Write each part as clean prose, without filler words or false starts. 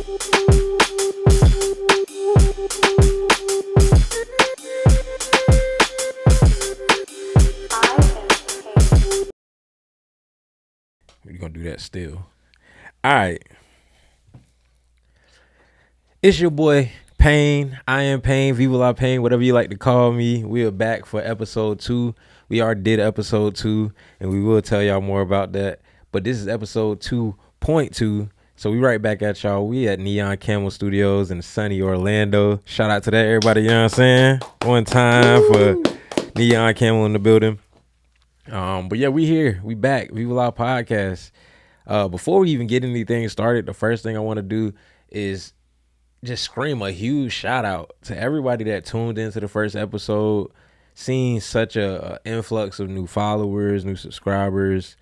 We're gonna do that still. All right. It's your boy Pain. I am Pain. Viva la Pain. Whatever you like to call me. We are back for episode 2. We already did episode 2, and we will tell y'all more about that. But this is episode 2.2. So we right back at y'all. We at Neon Camel Studios in sunny Orlando. Shout out to that everybody. You know what I'm saying? One time for Neon Camel in the building. But yeah, we here. We back. Viva la Podcast. Before we even get anything started, the first thing I want to do is just scream a huge shout out to everybody that tuned into the first episode, seeing such a influx of new followers, new subscribers,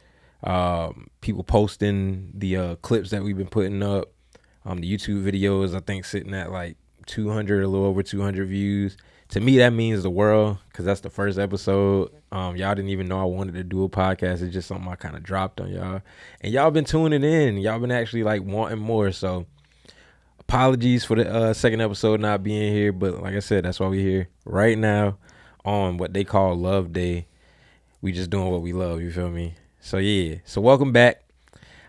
people posting the clips that we've been putting up, the YouTube videos, I think sitting at like 200, a little over 200 views. To me, that means the world because that's the first episode. Y'all didn't even know I wanted to do a podcast. It's just something I kind of dropped on y'all. And y'all been tuning in. Y'all been actually like wanting more. So apologies for the second episode not being here. But like I said, that's why we're here right now on what they call Love Day. We just doing what we love. You feel me? So yeah. So welcome back.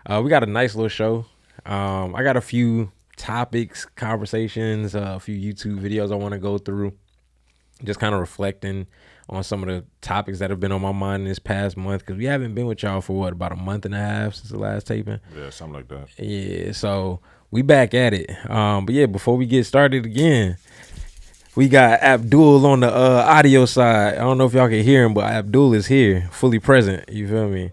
We got a nice little show. I got a few topics, conversations, a few YouTube videos I want to go through. Just kind of reflecting on some of the topics that have been on my mind this past month because we haven't been with y'all for about a month and a half since the last taping. Yeah, something like that. Yeah, so we back at it. But yeah, before we get started again, we got Abdul on the audio side. I don't know if y'all can hear him, but Abdul is here, fully present. You feel me?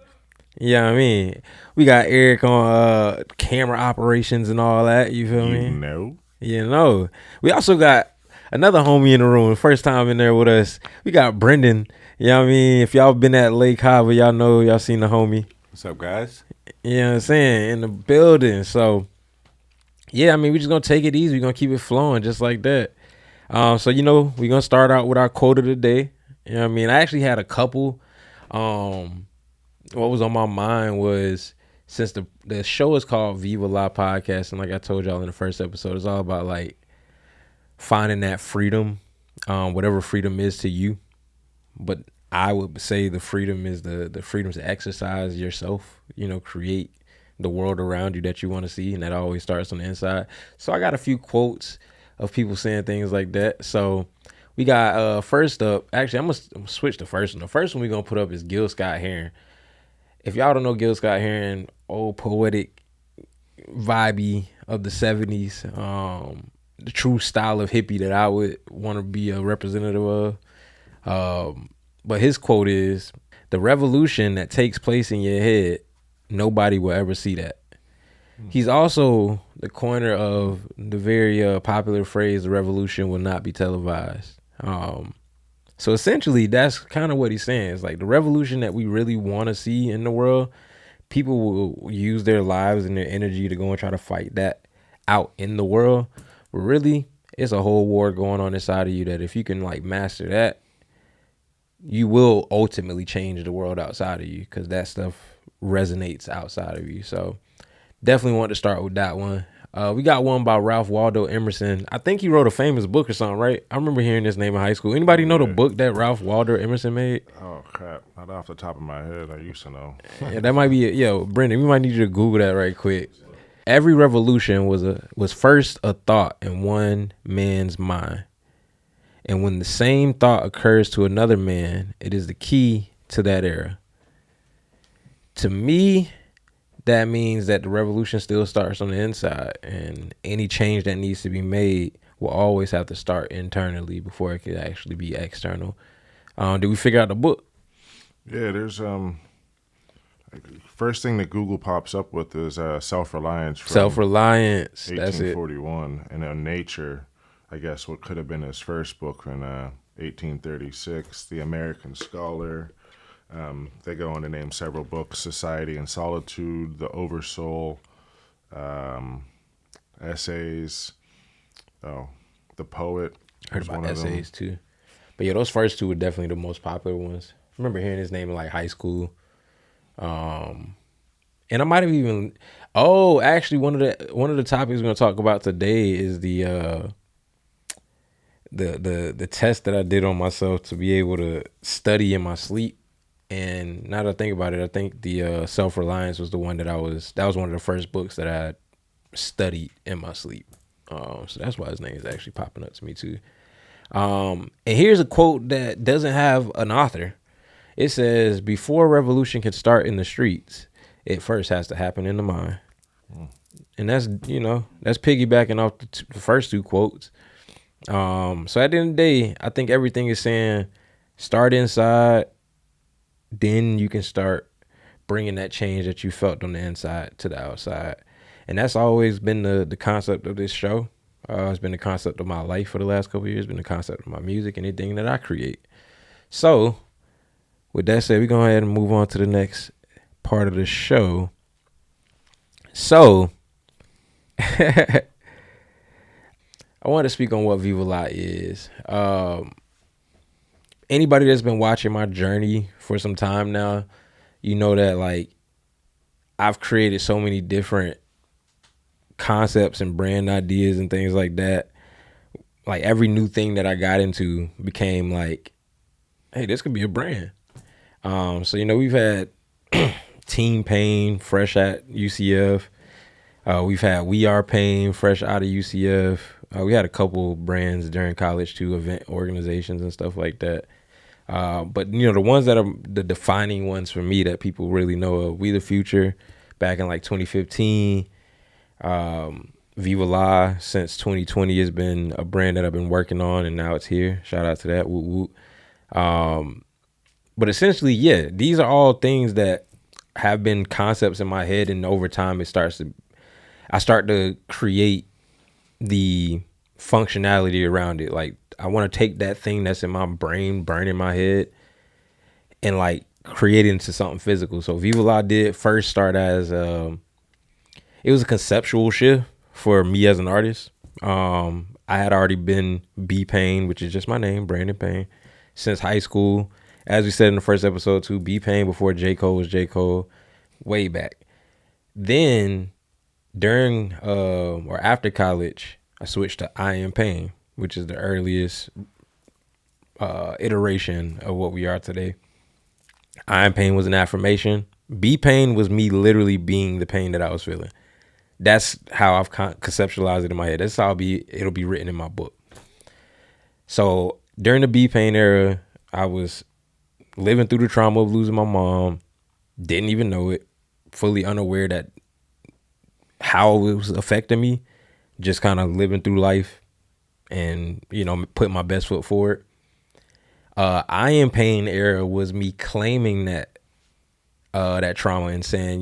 Yeah, I mean, we got Eric on camera operations and all that. You feel me? No. You know, we also got another homie in the room, first time in there with us. We got Brendan. You know what I mean? If y'all been at Lake Hava, y'all know y'all seen the homie. What's up, guys? You know what I'm saying? In the building. So, yeah, I mean, we just going to take it easy. We're going to keep it flowing just like that. So, you know, we're going to start out with our quote of the day. You know what I mean? I actually had a couple. What was on my mind was, since the show is called Viva La Podcast, and like I told y'all in the first episode, it's all about, like, finding that freedom, whatever freedom is to you. But I would say the freedom is the freedom to exercise yourself, you know, create the world around you that you want to see. And that always starts on the inside. So I got a few quotes of people saying things like that. So we got first up, actually, I'm gonna switch the first one. The first one we're going to put up is Gil Scott-Heron. If y'all don't know Gil Scott-Heron, old poetic vibey of the 70s, the true style of hippie that I would want to be a representative of. But his quote is, "The revolution that takes place in your head, nobody will ever see that." He's also the coiner of the very popular phrase, "The revolution will not be televised." So essentially, that's kind of what he's saying. It's like the revolution that we really want to see in the world, people will use their lives and their energy to go and try to fight that out in the world. But really, it's a whole war going on inside of you that if you can like master that, you will ultimately change the world outside of you because that stuff resonates outside of you. So definitely want to start with that one. We got one by Ralph Waldo Emerson. I think he wrote a famous book or something, right? I remember hearing this name in high school. Anybody know the book that Ralph Waldo Emerson made? Oh, crap. Not off the top of my head. I used to know. Yeah, that might be it. Yo, Brendan, we might need you to Google that right quick. Every revolution was first a thought in one man's mind. And when the same thought occurs to another man, it is the key to that era. To me, that means that the revolution still starts on the inside, and any change that needs to be made will always have to start internally before it could actually be external. Did we figure out the book? Yeah, there's first thing that Google pops up with is self-reliance. Self-reliance. That's it. 1841, and then Nature. I guess what could have been his first book in 1836, The American Scholar. They go on to name several books: Society and Solitude, The Oversoul, Essays, The Poet. I heard about Essays too. But yeah, those first two were definitely the most popular ones. I remember hearing his name in like high school. And I might have even. Oh, actually, one of the topics we're gonna talk about today is the test that I did on myself to be able to study in my sleep. And now that I think about it, I think the Self Reliance was the one that was one of the first books that I studied in my sleep. So that's why his name is actually popping up to me too. And here's a quote that doesn't have an author. It says, "Before revolution can start in the streets, it first has to happen in the mind." And that's that's piggybacking off the first two quotes. So at the end of the day, I think everything is saying start inside, then you can start bringing that change that you felt on the inside to the outside. And that's always been the concept of this show. It's been the concept of my life for the last couple of years. It's been the concept of my music, anything that I create. So with that said, we're going to go ahead and move on to the next part of the show. So I want to speak on what Viva La is. Anybody that's been watching my journey for some time now, you know that like I've created so many different concepts and brand ideas and things like that. Like every new thing that I got into became like, hey, this could be a brand. So we've had Team Pain fresh at UCF. We've had We Are Pain fresh out of UCF. We had a couple brands during college too, event organizations and stuff like that. But the ones that are the defining ones for me that people really know of, We the Future back in like 2015. Viva La since 2020 has been a brand that I've been working on, and now it's here. Shout out to that. Woot woot. But essentially, yeah, these are all things that have been concepts in my head, and over time I start to create the functionality around it. Like I want to take that thing that's in my brain, burning my head, and like create it into something physical. So Viva La did first start as it was a conceptual shift for me as an artist. I had already been B Pain, which is just my name, Brandon Payne, since high school. As we said in the first episode too, B Pain before J. Cole was J. Cole, way back. Then during or after college, I switched to I Am Pain, which is the earliest iteration of what we are today. I Am Pain was an affirmation. B Pain was me literally being the pain that I was feeling. That's how I've conceptualized it in my head. That's how it'll be written in my book. So during the B Pain era, I was living through the trauma of losing my mom. Didn't even know it. Fully unaware that how it was affecting me. Just kind of living through life and, putting my best foot forward. I Am Pain era was me claiming that trauma and saying,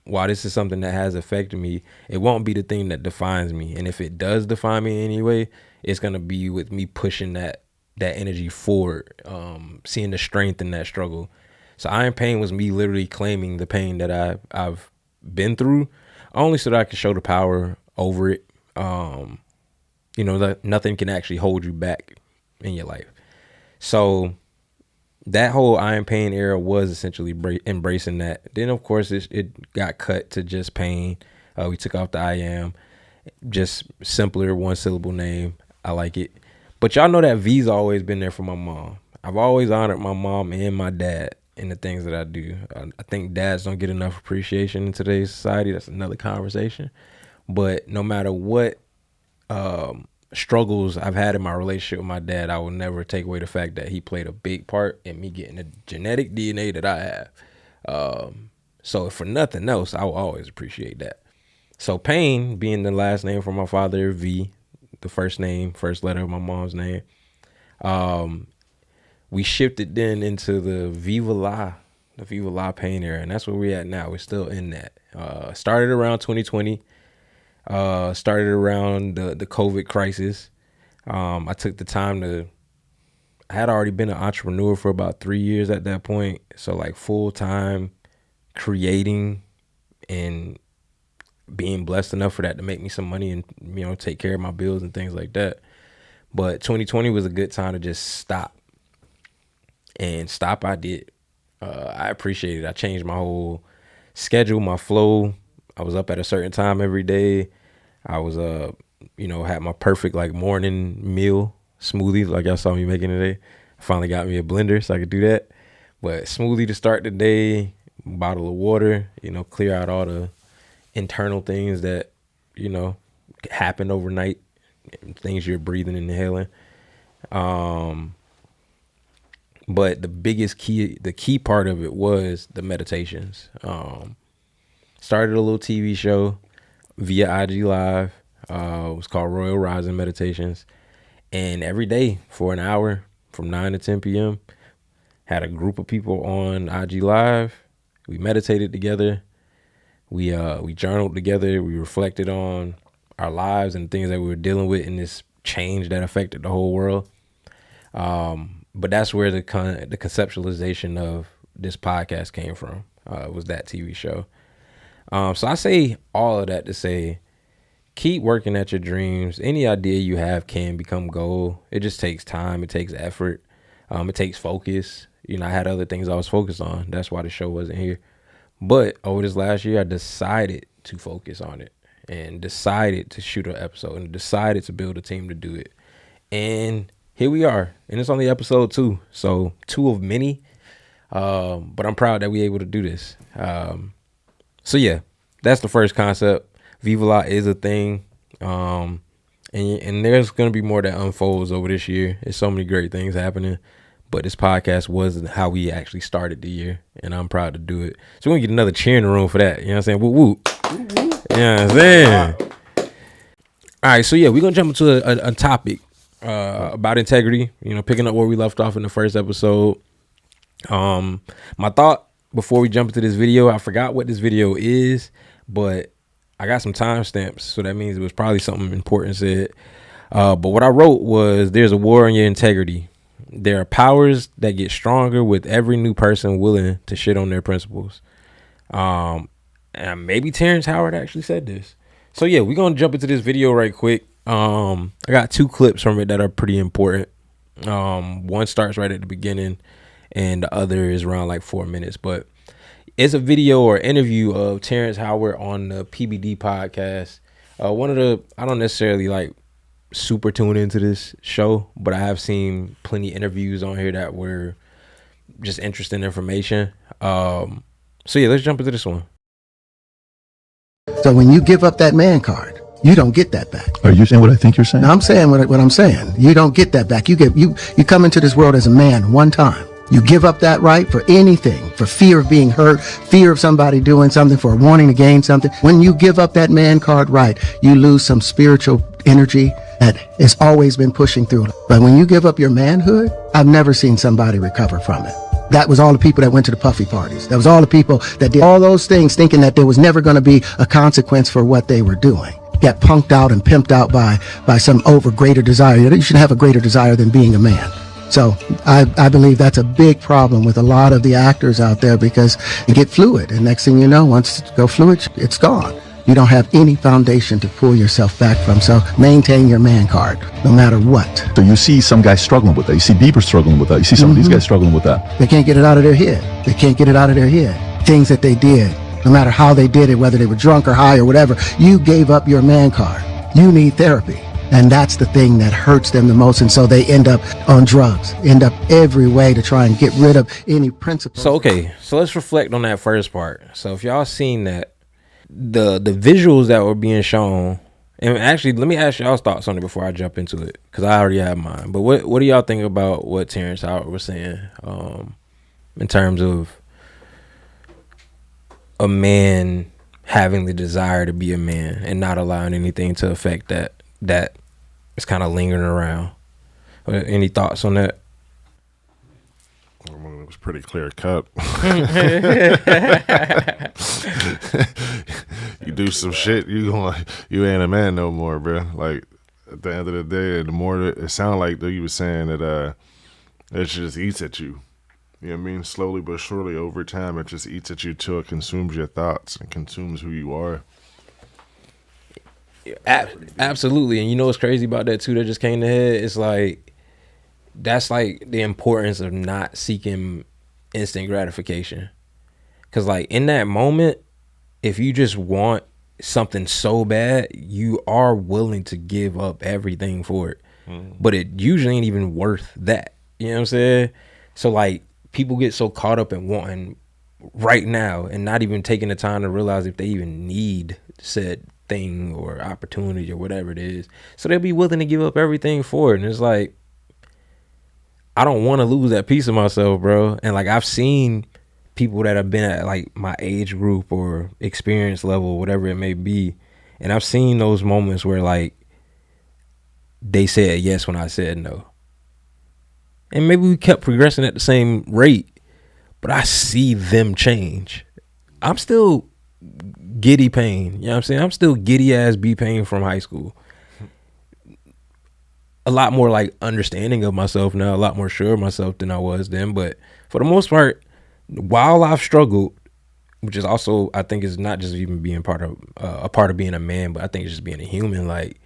while this is something that has affected me, it won't be the thing that defines me. And if it does define me in any way, it's going to be with me pushing that energy forward, seeing the strength in that struggle. So I Am Pain was me literally claiming the pain that I've been through, only so that I can show the power over it. That nothing can actually hold you back in your life. So that whole I Am Pain era was essentially embracing that. Then of course it got cut to just Pain. We took off the I Am, just simpler, one syllable name. I like it. But y'all know that V's always been there for my mom. I've always honored my mom and my dad in the things that I do. I think dads don't get enough appreciation in today's society. That's another conversation. But no matter what struggles I've had in my relationship with my dad, I will never take away the fact that he played a big part in me getting the genetic DNA that I have. So if for nothing else, I will always appreciate that. So Pain being the last name for my father, V, the first letter of my mom's name. We shifted then into the Viva La Pain era, and that's where we're at now. We're still in that. Started around 2020. Started around the COVID crisis. I took the time I had already been an entrepreneur for about 3 years at that point. So like full time creating and being blessed enough for that to make me some money and, take care of my bills and things like that. But 2020 was a good time to just stop. And stop I did. I appreciate it. I changed my whole schedule, my flow. I was up at a certain time every day. I was had my perfect like morning meal smoothie, like y'all saw me making today. I finally got me a blender so I could do that. But smoothie to start the day, bottle of water, clear out all the internal things that, happen overnight, things you're breathing and inhaling. But the key part of it was the meditations. Started a little TV show via IG Live. It was called Royal Rising Meditations. And every day for an hour from 9 to 10 p.m., had a group of people on IG Live. We meditated together. We journaled together. We reflected on our lives and things that we were dealing with in this change that affected the whole world. But that's where the conceptualization of this podcast came from. Was that TV show. So I say all of that to say, keep working at your dreams. Any idea you have can become goal. It just takes time. It takes effort. It takes focus. I had other things I was focused on. That's why the show wasn't here. But over this last year, I decided to focus on it and decided to shoot an episode and decided to build a team to do it. And here we are. And it's only episode 2. So 2 of many. But I'm proud that we're able to do this. So yeah, that's the first concept. Viva is a thing. And there's going to be more that unfolds over this year. There's so many great things happening. But this podcast was how we actually started the year. And I'm proud to do it. So we're going to get another cheer in the room for that. You know what I'm saying? Woo woo. You know what I'm saying? All right. So yeah, we're going to jump into a topic about integrity. Picking up where we left off in the first episode. My thought before we jump into this video, I forgot what this video is. But I got some timestamps. So that means it was probably something important said. But what I wrote was, there's a war on your integrity. There are powers that get stronger with every new person willing to shit on their principles. And maybe Terrence Howard actually said this. So yeah, we're going to jump into this video right quick. I got 2 clips from it that are pretty important. One starts right at the beginning and the other is around like 4 minutes. But it's a video or interview of Terrence Howard on the PBD podcast. I don't necessarily like super tune into this show, but I have seen plenty of interviews on here that were just interesting information. So yeah, let's jump into this one. So when you give up that man card, you don't get that back. Are you saying what I think you're saying? No, I'm saying what I'm saying. You don't get that back. You come into this world as a man one time. You give up that right for anything, for fear of being hurt, fear of somebody doing something, for wanting to gain something. When you give up that man card right, you lose some spiritual energy that has always been pushing through. But when you give up your manhood, I've never seen somebody recover from it. That was all the people that went to the puffy parties. That was all the people that did all those things thinking that there was never going to be a consequence for what they were doing. Get punked out and pimped out by some greater desire. You should have a greater desire than being a man. So I believe that's a big problem with a lot of the actors out there, because you get fluid, and next thing you know, once it go fluid, it's gone. You don't have any foundation to pull yourself back from. So maintain your man card, no matter what. So you see some guys struggling with that. You see Bieber struggling with that. You see some of these guys struggling with that. They can't get it out of their head. They can't get it out of their head. Things that they did, no matter how they did it, whether they were drunk or high or whatever, you gave up your man card. You need therapy. And that's the thing that hurts them the most. And so they end up on drugs, end up every way to try and get rid of any principles. So, okay. So let's reflect on that first part. So if y'all seen that, the visuals that were being shown, and actually, let me ask y'all's thoughts on it before I jump into it, because I already have mine. But what do y'all think about what Terrence Howard was saying in terms of a man having the desire to be a man and not allowing anything to affect that is kind of lingering around? Any thoughts on that? I mean, it was pretty clear cut. You do some shit, you ain't a man no more, bro. Like, at the end of the day, the more it sounded like that you were saying that it just eats at you. You know what I mean? Slowly but surely, over time, it just eats at you till it consumes your thoughts and consumes who you are. Absolutely. And you know what's crazy about that too, that just came to head? It's like, that's like the importance of not seeking instant gratification. Because like in that moment, if you just want something so bad, you are willing to give up everything for it. But it usually ain't even worth that. You know what I'm saying? So like people get so caught up in wanting right now and not even taking the time to realize if they even need said thing or opportunity or whatever it is. So they'll be willing to give up everything for it. And it's like, I don't want to lose that piece of myself, bro. And like I've seen people that have been at like my age group or experience level, whatever it may be. And I've seen those moments where like they said yes when I said no. And maybe we kept progressing at the same rate, but I see them change. I'm still giddy pain. You know what I'm saying? I'm still giddy ass B pain from high school. A lot more like understanding of myself now, a lot more sure of myself than I was then. But for the most part, while I've struggled, which is also, I think is not just even being a part of being a man, but I think it's just being a human. Like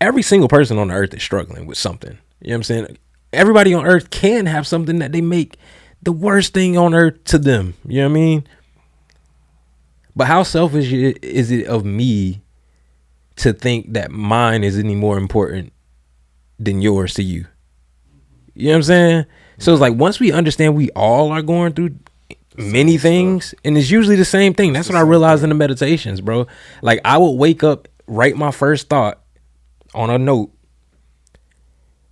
every single person on the earth is struggling with something. You know what I'm saying? Everybody on earth can have something that they make the worst thing on earth to them. You know what I mean? But how selfish is it of me to think that mine is any more important than yours to you? You know what I'm saying? So it's like, once we understand we all are going through many things, and it's usually the same thing. That's what I realized in the meditations, bro. Like I would wake up, write my first thought on a note,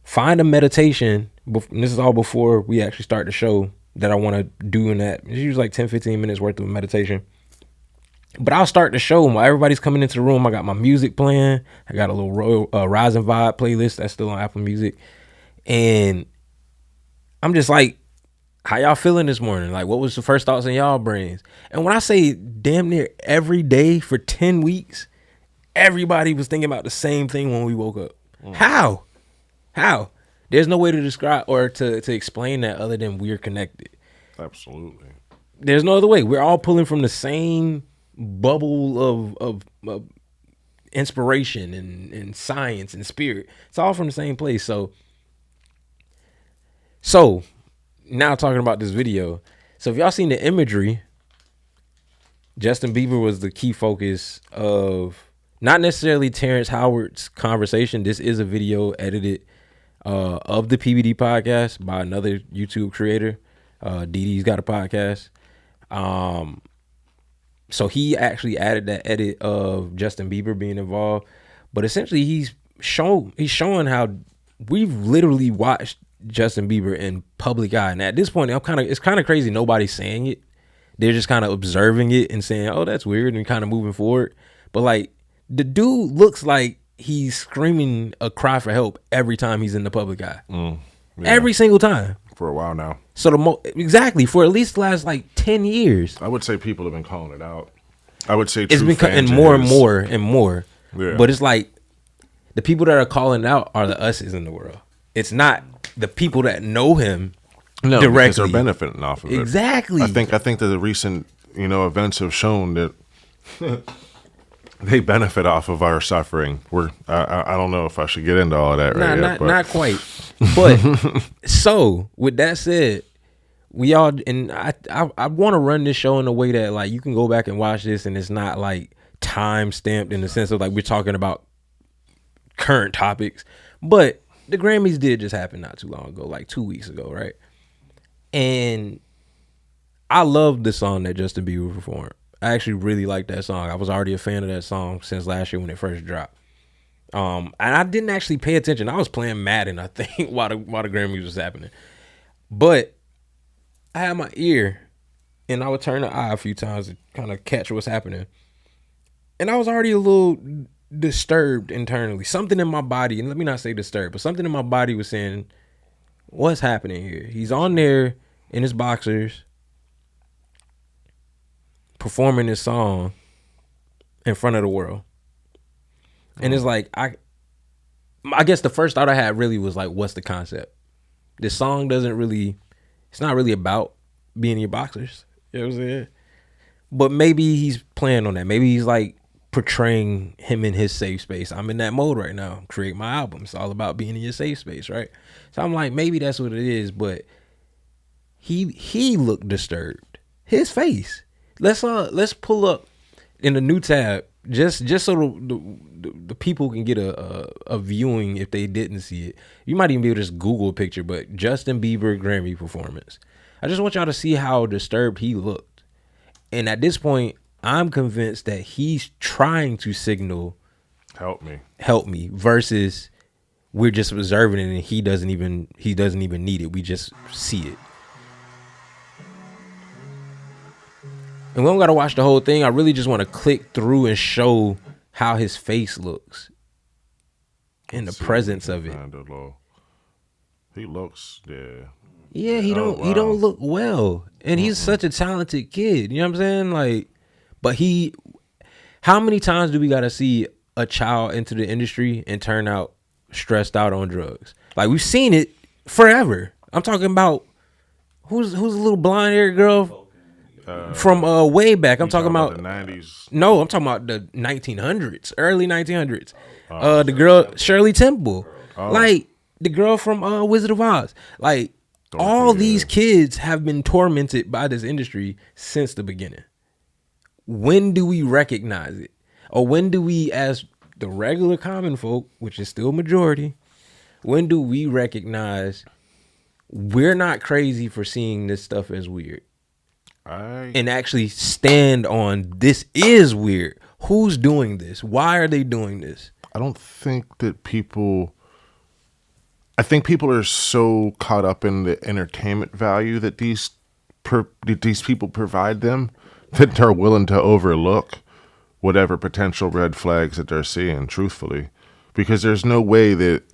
find a meditation, and this is all before we actually start the show, that I want to do in that. It's usually like 10-15 minutes worth of meditation. But I'll start the show while everybody's coming into the room. I got my music playing. I got a little Rise and Vibe playlist that's still on Apple Music. And I'm just like, how y'all feeling this morning? Like, what was the first thoughts in y'all brains? And when I say damn near every day for 10 weeks, everybody was thinking about the same thing when we woke up. How? There's no way to describe or to explain that other than we're connected. Absolutely. There's no other way. We're all pulling from the same bubble of inspiration and science and spirit. It's all from the same place. So now talking about this video. So if y'all seen the imagery, Justin Bieber was the key focus of not necessarily Terrence Howard's conversation. This is a video edited of the PVD podcast by another YouTube creator. DD's got a podcast. So he actually added that edit of Justin Bieber being involved. But essentially he's showing how we've literally watched Justin Bieber in public eye. And at this point, it's kind of crazy nobody's saying it. They're just kind of observing it and saying, oh, that's weird, and kind of moving forward. But like, the dude looks like he's screaming a cry for help every time he's in the public eye. Yeah. Every single time. For a while now. So exactly, for at least the last like 10 years. I would say people have been calling it out. I would say it's been cutting more and more and more. Yeah. But it's like the people that are calling it out are the us's in the world. It's not the people that know him directly. Because they're benefiting off of it. Exactly. I think that the recent events have shown that they benefit off of our suffering. I don't know if I should get into all of that yet. Not quite. But so with that said, we all, and I want to run this show in a way that like you can go back and watch this and it's not like time stamped in the sense of like we're talking about current topics. But the Grammys did just happen not too long ago, like 2 weeks ago, right? And I loved the song that Justin Bieber performed. I actually really liked that song. I was already a fan of that song since last year when it first dropped. And I didn't actually pay attention. I was playing Madden, I think, while the Grammys was happening. But I had my ear, and I would turn the eye a few times to kind of catch what's happening. And I was already a little disturbed internally. Something in my body, and let me not say disturbed, but something in my body was saying, what's happening here? He's on there in his boxers, performing this song in front of the world. And it's like, I guess the first thought I had really was like, what's the concept? This song it's not really about being in your boxers. You know what I'm saying? But maybe he's playing on that. Maybe he's like portraying him in his safe space. I'm in that mode right now. Create my album. It's all about being in your safe space, right? So I'm like, maybe that's what it is. But he looked disturbed. his face. Let's pull up in the new tab just so the people can get a viewing if they didn't see it. You might even be able to just Google a picture, but Justin Bieber Grammy performance. I just want y'all to see how disturbed he looked. And at this point, I'm convinced that he's trying to signal help me versus we're just observing it and he doesn't even need it. We just see it. And we don't gotta watch the whole thing. I really just want to click through and show how his face looks in the presence of it. He looks, yeah. He don't look well, and he's such a talented kid. You know what I'm saying? Like, but how many times do we gotta see a child enter the industry and turn out stressed out on drugs? Like, we've seen it forever. I'm talking about who's the little blonde haired girl from way back. I'm talking about the 90s. No, I'm talking about the 1900s, early 1900s. The girl Shirley Temple, like the girl from Wizard of Oz. Like, all these kids have been tormented by this industry since the beginning. When do we recognize it? Or when do we, as the regular common folk, which is still majority, when do we recognize we're not crazy for seeing this stuff as weird? And actually stand on, this is weird. Who's doing this? Why are they doing this? I don't think that I think people are so caught up in the entertainment value that these people provide them that they're willing to overlook whatever potential red flags that they're seeing, truthfully. Because there's no way that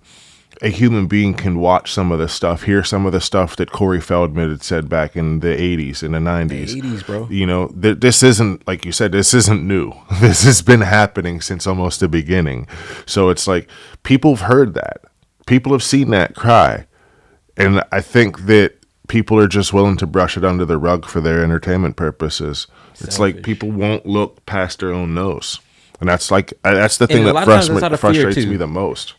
a human being can watch some of the stuff, hear some of the stuff that Corey Feldman had said back in the 80s, in the 90s. The 80s, bro. You know, this isn't, like you said, this isn't new. This has been happening since almost the beginning. So it's like, people have heard that. People have seen that cry. And I think that people are just willing to brush it under the rug for their entertainment purposes. Selfish. It's like people won't look past their own nose. And that's the thing that frustrates me the most.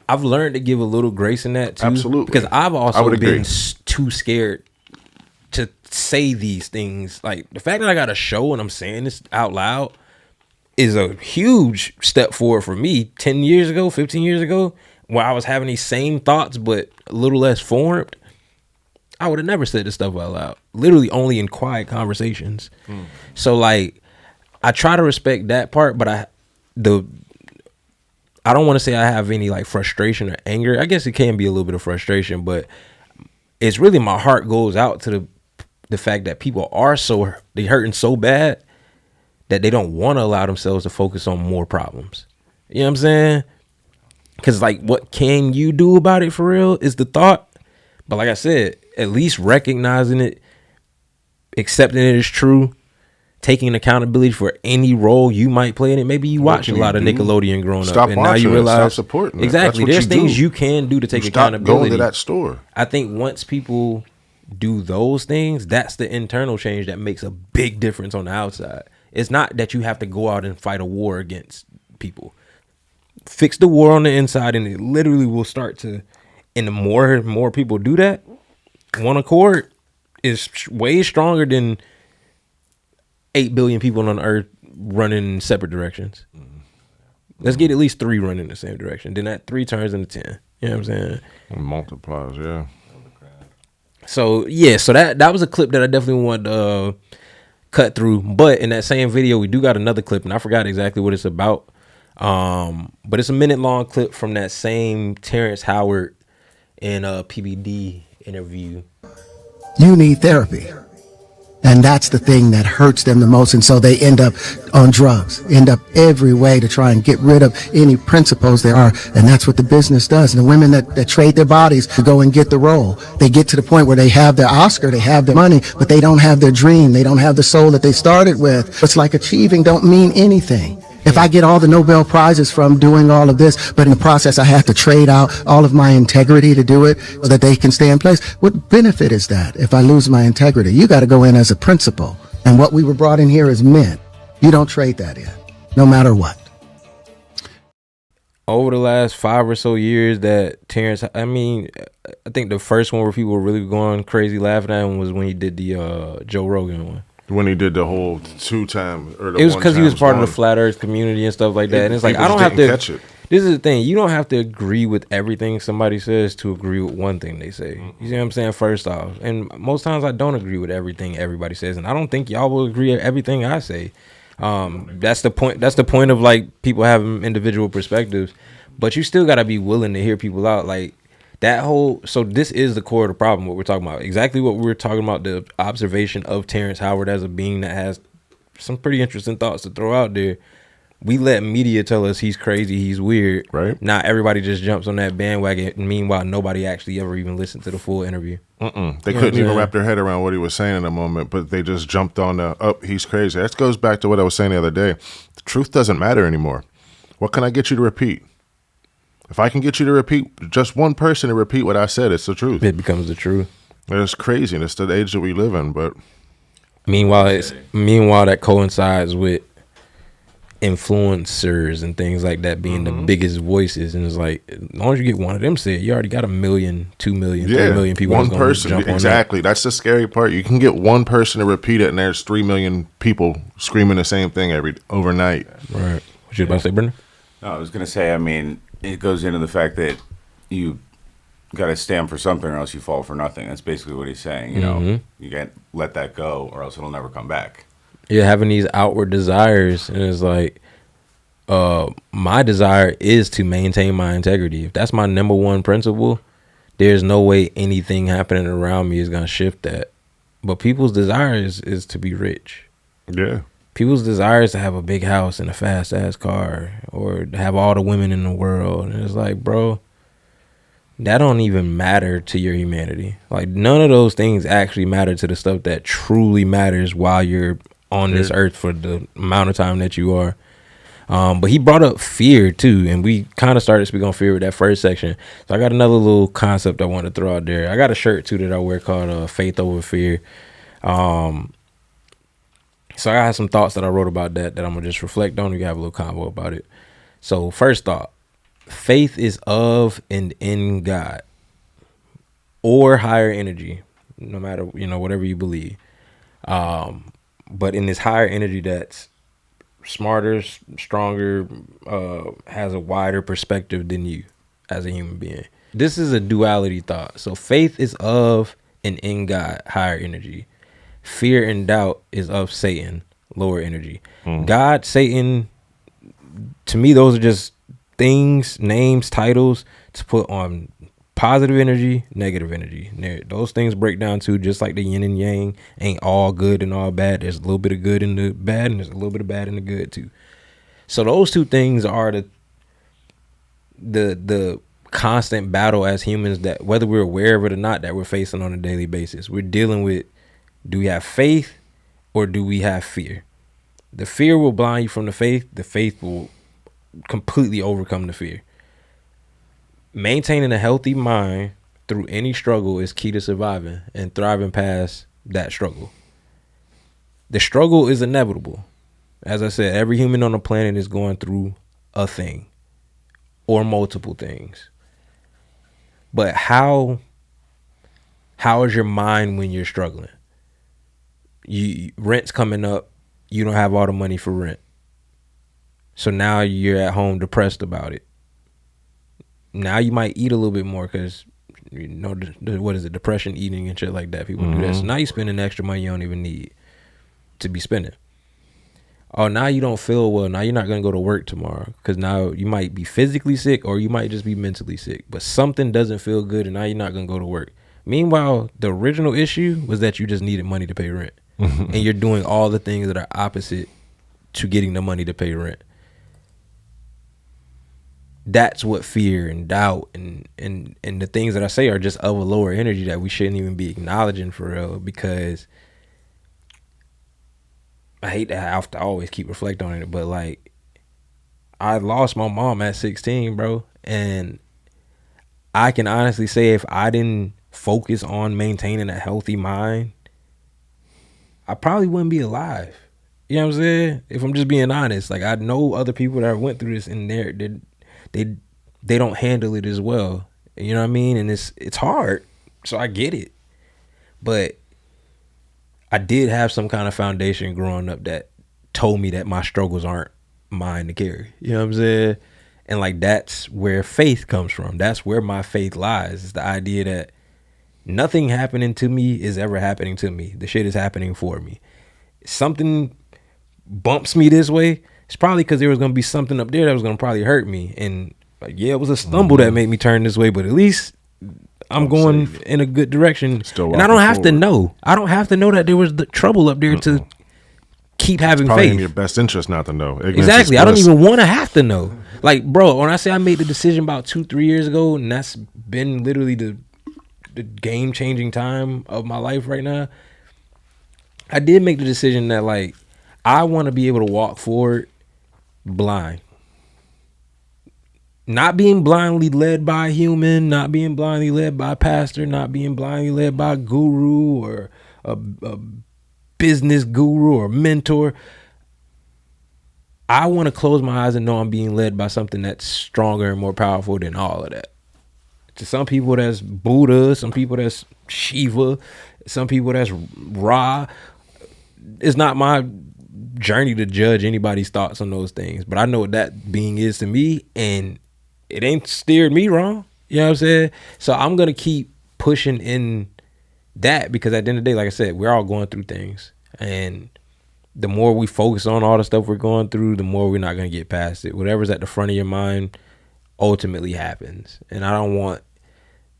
I've learned to give a little grace in that too. Absolutely. Because I've also been too scared to say these things. Like, the fact that I got a show and I'm saying this out loud is a huge step forward for me. 10 years ago, 15 years ago, where I was having these same thoughts but a little less formed, I would have never said this stuff out loud. Literally only in quiet conversations. So, like, I try to respect that part, but I don't want to say I have any like frustration or anger. I guess it can be a little bit of frustration, but it's really, my heart goes out to the fact that people are they hurting so bad that they don't want to allow themselves to focus on more problems. You know what I'm saying? Because, like, what can you do about it for real is the thought. But like I said, at least recognizing it, accepting it as true, taking accountability for any role you might play in it. Maybe you watch a lot of Nickelodeon growing up, and now you realize, stop supporting it. Exactly, there's things you can do to take accountability. Stop going to that store. I think once people do those things, that's the internal change that makes a big difference on the outside. It's not that you have to go out and fight a war against people. Fix the war on the inside, and it literally will start to. And the more people do that, one accord is way stronger than 8 billion people on Earth running in separate directions. Let's get at least 3 running in the same direction. Then that 3 turns into 10. You know what I'm saying? It multiplies, yeah. So yeah, so that was a clip that I definitely wanted to cut through. But in that same video, we do got another clip, and I forgot exactly what it's about. But it's a minute-long clip from that same Terrence Howard and PBD interview. You need therapy. And that's the thing that hurts them the most. And so they end up on drugs, end up every way to try and get rid of any principles there are. And that's what the business does. And the women that trade their bodies to go and get the role, they get to the point where they have their Oscar, they have their money, but they don't have their dream. They don't have the soul that they started with. It's like achieving don't mean anything. If I get all the Nobel Prizes from doing all of this, but in the process I have to trade out all of my integrity to do it so that they can stay in place, what benefit is that if I lose my integrity? You got to go in as a principal. And what we were brought in here is men. You don't trade that in, no matter what. Over the last 5 or so years that Terrence, I think the first one where people were really going crazy laughing at him was when he did the Joe Rogan one. When he did the whole 2-time or the It was because he was part of the 1 flat Earth community and stuff like that. And it's like, I people don't have didn't to catch it. This is the thing. You don't have to agree with everything somebody says to agree with one thing they say. You see what I'm saying? First off, and most times I don't agree with everything everybody says, and I don't think y'all will agree with everything I say. That's the point. That's the point of like people having individual perspectives, but you still got to be willing to hear people out. Like that whole. So this is the core of the problem. What we're talking about, exactly what we were talking about. The observation of Terrence Howard as a being that has some pretty interesting thoughts to throw out there. We let media tell us he's crazy, he's weird. Right. Not everybody just jumps on that bandwagon. Meanwhile, nobody actually ever even listened to the full interview. They couldn't even wrap their head around what he was saying in a moment, but they just jumped on the, he's crazy. That goes back to what I was saying the other day. The truth doesn't matter anymore. What can I get you to repeat? If I can get you to repeat, just one person to repeat what I said, it's the truth. It becomes the truth. It's crazy, and it's the age that we live in, but... Meanwhile, that coincides with influencers and things like that being the biggest voices, and it's like, as long as you get one of them said, you already got 1 million, 2 million, 3 million people. One person, jump exactly. That's the scary part. You can get one person to repeat it, and there's 3 million people screaming the same thing overnight. Right. What you about to say, Brendan? No, I was gonna say. I mean, it goes into the fact that you got to stand for something, or else you fall for nothing. That's basically what he's saying. You know, you can't let that go, or else it'll never come back. Yeah, having these outward desires, and it's like, my desire is to maintain my integrity. If that's my number one principle, there's no way anything happening around me is gonna shift that. But people's desire is to be rich. Yeah. People's desire is to have a big house and a fast ass car, or to have all the women in the world. And it's like, bro, that don't even matter to your humanity. Like, none of those things actually matter to the stuff that truly matters while you're on this earth for the amount of time that you are. But he brought up fear too, and we kind of started speaking on fear with that first section. So I got another little concept I want to throw out there. I got a shirt too that I wear called Faith Over Fear. So I got some thoughts that I wrote about that I'm gonna just reflect on. We can have a little convo about it. So first thought: faith is of and in God or higher energy, no matter, whatever you believe. But in this higher energy that's smarter, stronger, has a wider perspective than you as a human being. This is a duality thought. So faith is of and in God, higher energy. Fear and doubt is of Satan, lower energy. God, Satan, to me, those are just things, names, titles to put on positive energy, negative energy. Those things break down to, just like the yin and yang, ain't all good and all bad. There's a little bit of good in the bad, and there's a little bit of bad in the good too. So those two things are the constant battle as humans, that whether we're aware of it or not, that we're facing on a daily basis. We're dealing with, do we have faith or do we have fear? The fear will blind you from the faith. The faith will completely overcome the fear. Maintaining a healthy mind through any struggle is key to surviving and thriving past that struggle. The struggle is inevitable. As I said, every human on the planet is going through a thing or multiple things. But how is your mind when you're struggling? Rent's coming up. You don't have all the money for rent. So now you're at home depressed about it. Now you might eat a little bit more because, what is it, depression eating and shit like that. People do that. So now you're spending extra money you don't even need to be spending. Oh, now you don't feel well. Now you're not going to go to work tomorrow because now you might be physically sick or you might just be mentally sick. But something doesn't feel good and now you're not going to go to work. Meanwhile, the original issue was that you just needed money to pay rent. And you're doing all the things that are opposite to getting the money to pay rent. That's what fear and doubt and the things that I say are just of a lower energy that we shouldn't even be acknowledging for real, because I hate that I have to always keep reflecting on it, but like, I lost my mom at 16, bro, and I can honestly say if I didn't focus on maintaining a healthy mind, I probably wouldn't be alive. You know what I'm saying? If I'm just being honest, like, I know other people that went through this and they don't handle it as well. You know what I mean? And it's hard. So I get it. But I did have some kind of foundation growing up that told me that my struggles aren't mine to carry. You know what I'm saying? And like that's where faith comes from. That's where my faith lies. It's the idea that nothing happening to me is ever happening to me. The shit is happening for me. Something bumps me this way, it's probably because there was gonna be something up there that was gonna probably hurt me. And like, yeah, it was a stumble that made me turn this way, but at least I'm going in a good direction. And I don't have to know. I don't have to know that there was the trouble up there to keep having Probably faith. in your best interest not to know. Ignorance Exactly. is I don't bliss. even want to have to know. Like, bro, when I say I made the decision about 2-3 years ago, and that's been literally the game changing time of my life right now, I did make the decision that like I want to be able to walk forward blind. Not being blindly led by a human, not being blindly led by a pastor, not being blindly led by a guru or a business guru or mentor. I want to close my eyes and know I'm being led by something that's stronger and more powerful than all of that. To some people that's Buddha, some people that's Shiva, some people that's Ra. It's not my journey to judge anybody's thoughts on those things, but I know what that being is to me, and it ain't steered me wrong. You know what I'm saying? So I'm gonna keep pushing in that, because at the end of the day, like I said, we're all going through things, and the more we focus on all the stuff we're going through, the more we're not gonna get past it. Whatever's at the front of your mind ultimately happens, and I don't want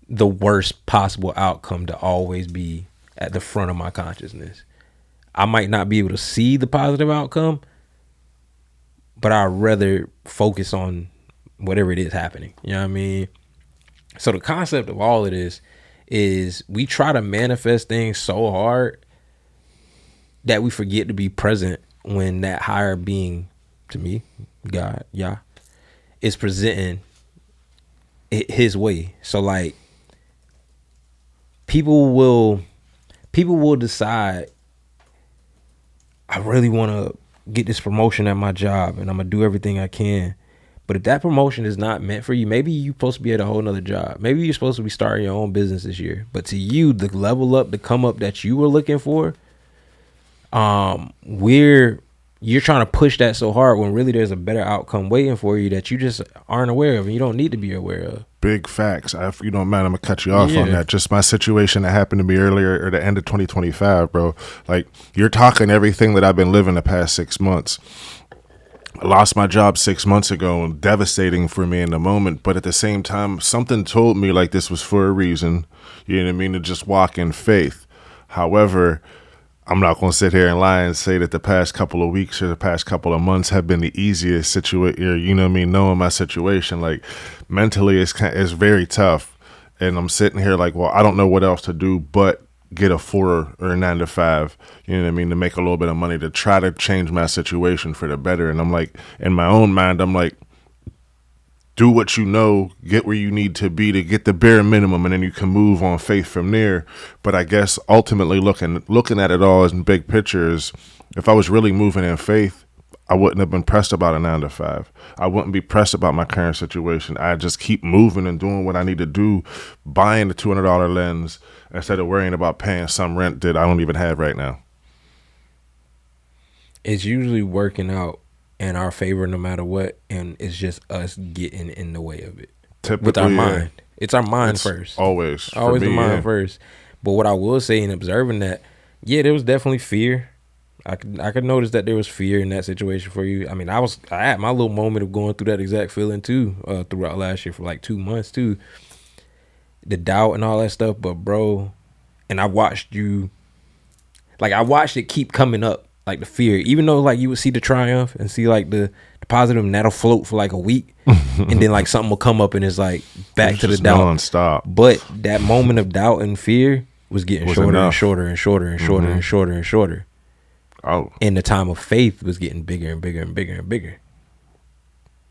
the worst possible outcome to always be at the front of my consciousness. I might not be able to see the positive outcome, but I'd rather focus on whatever it is happening. You know what I mean? So the concept of all of this is we try to manifest things so hard that we forget to be present when that higher being, to me, God, Yah, is presenting it his way. So like people will decide, I really want to get this promotion at my job and I'm going to do everything I can. But if that promotion is not meant for you, maybe you're supposed to be at a whole nother job. Maybe you're supposed to be starting your own business this year. But to you, the level up, the come up that you were looking for, you're trying to push that so hard when really there's a better outcome waiting for you that you just aren't aware of and you don't need to be aware of. Big facts. If you don't mind, I'm gonna cut you off on that. Just my situation that happened to me earlier, or the end of 2025, bro. Like, you're talking everything that I've been living the past 6 months. I lost my job 6 months ago, and devastating for me in the moment. But at the same time, something told me like this was for a reason. You know what I mean? To just walk in faith. However, I'm not going to sit here and lie and say that the past couple of weeks or the past couple of months have been the easiest situation. You know what I mean? Knowing my situation, like mentally, it's very tough. And I'm sitting here like, well, I don't know what else to do but get a 4 or a 9 to 5. You know what I mean? To make a little bit of money to try to change my situation for the better. And I'm like, in my own mind, I'm like, do what you know, get where you need to be to get the bare minimum, and then you can move on faith from there. But I guess ultimately looking at it all as in big pictures, if I was really moving in faith, I wouldn't have been pressed about a 9 to 5. I wouldn't be pressed about my current situation. I just keep moving and doing what I need to do, buying the $200 lens instead of worrying about paying some rent that I don't even have right now. It's usually working out in our favor no matter what, and it's just us getting in the way of it. Typically, with our mind. It's our mind first. Always the mind first. But what I will say in observing that, yeah, there was definitely fear. I could notice that there was fear in that situation for you. I mean, I had my little moment of going through that exact feeling too, throughout last year for like 2 months too. The doubt and all that stuff, but bro, and I watched it keep coming up. Like the fear, even though like you would see the triumph and see like the positive, and that'll float for like a week, and then like something will come up and it's like back to the doubt nonstop. But that moment of doubt and fear was getting shorter and shorter and shorter and shorter and shorter and shorter. Oh, and the time of faith was getting bigger and bigger and bigger and bigger.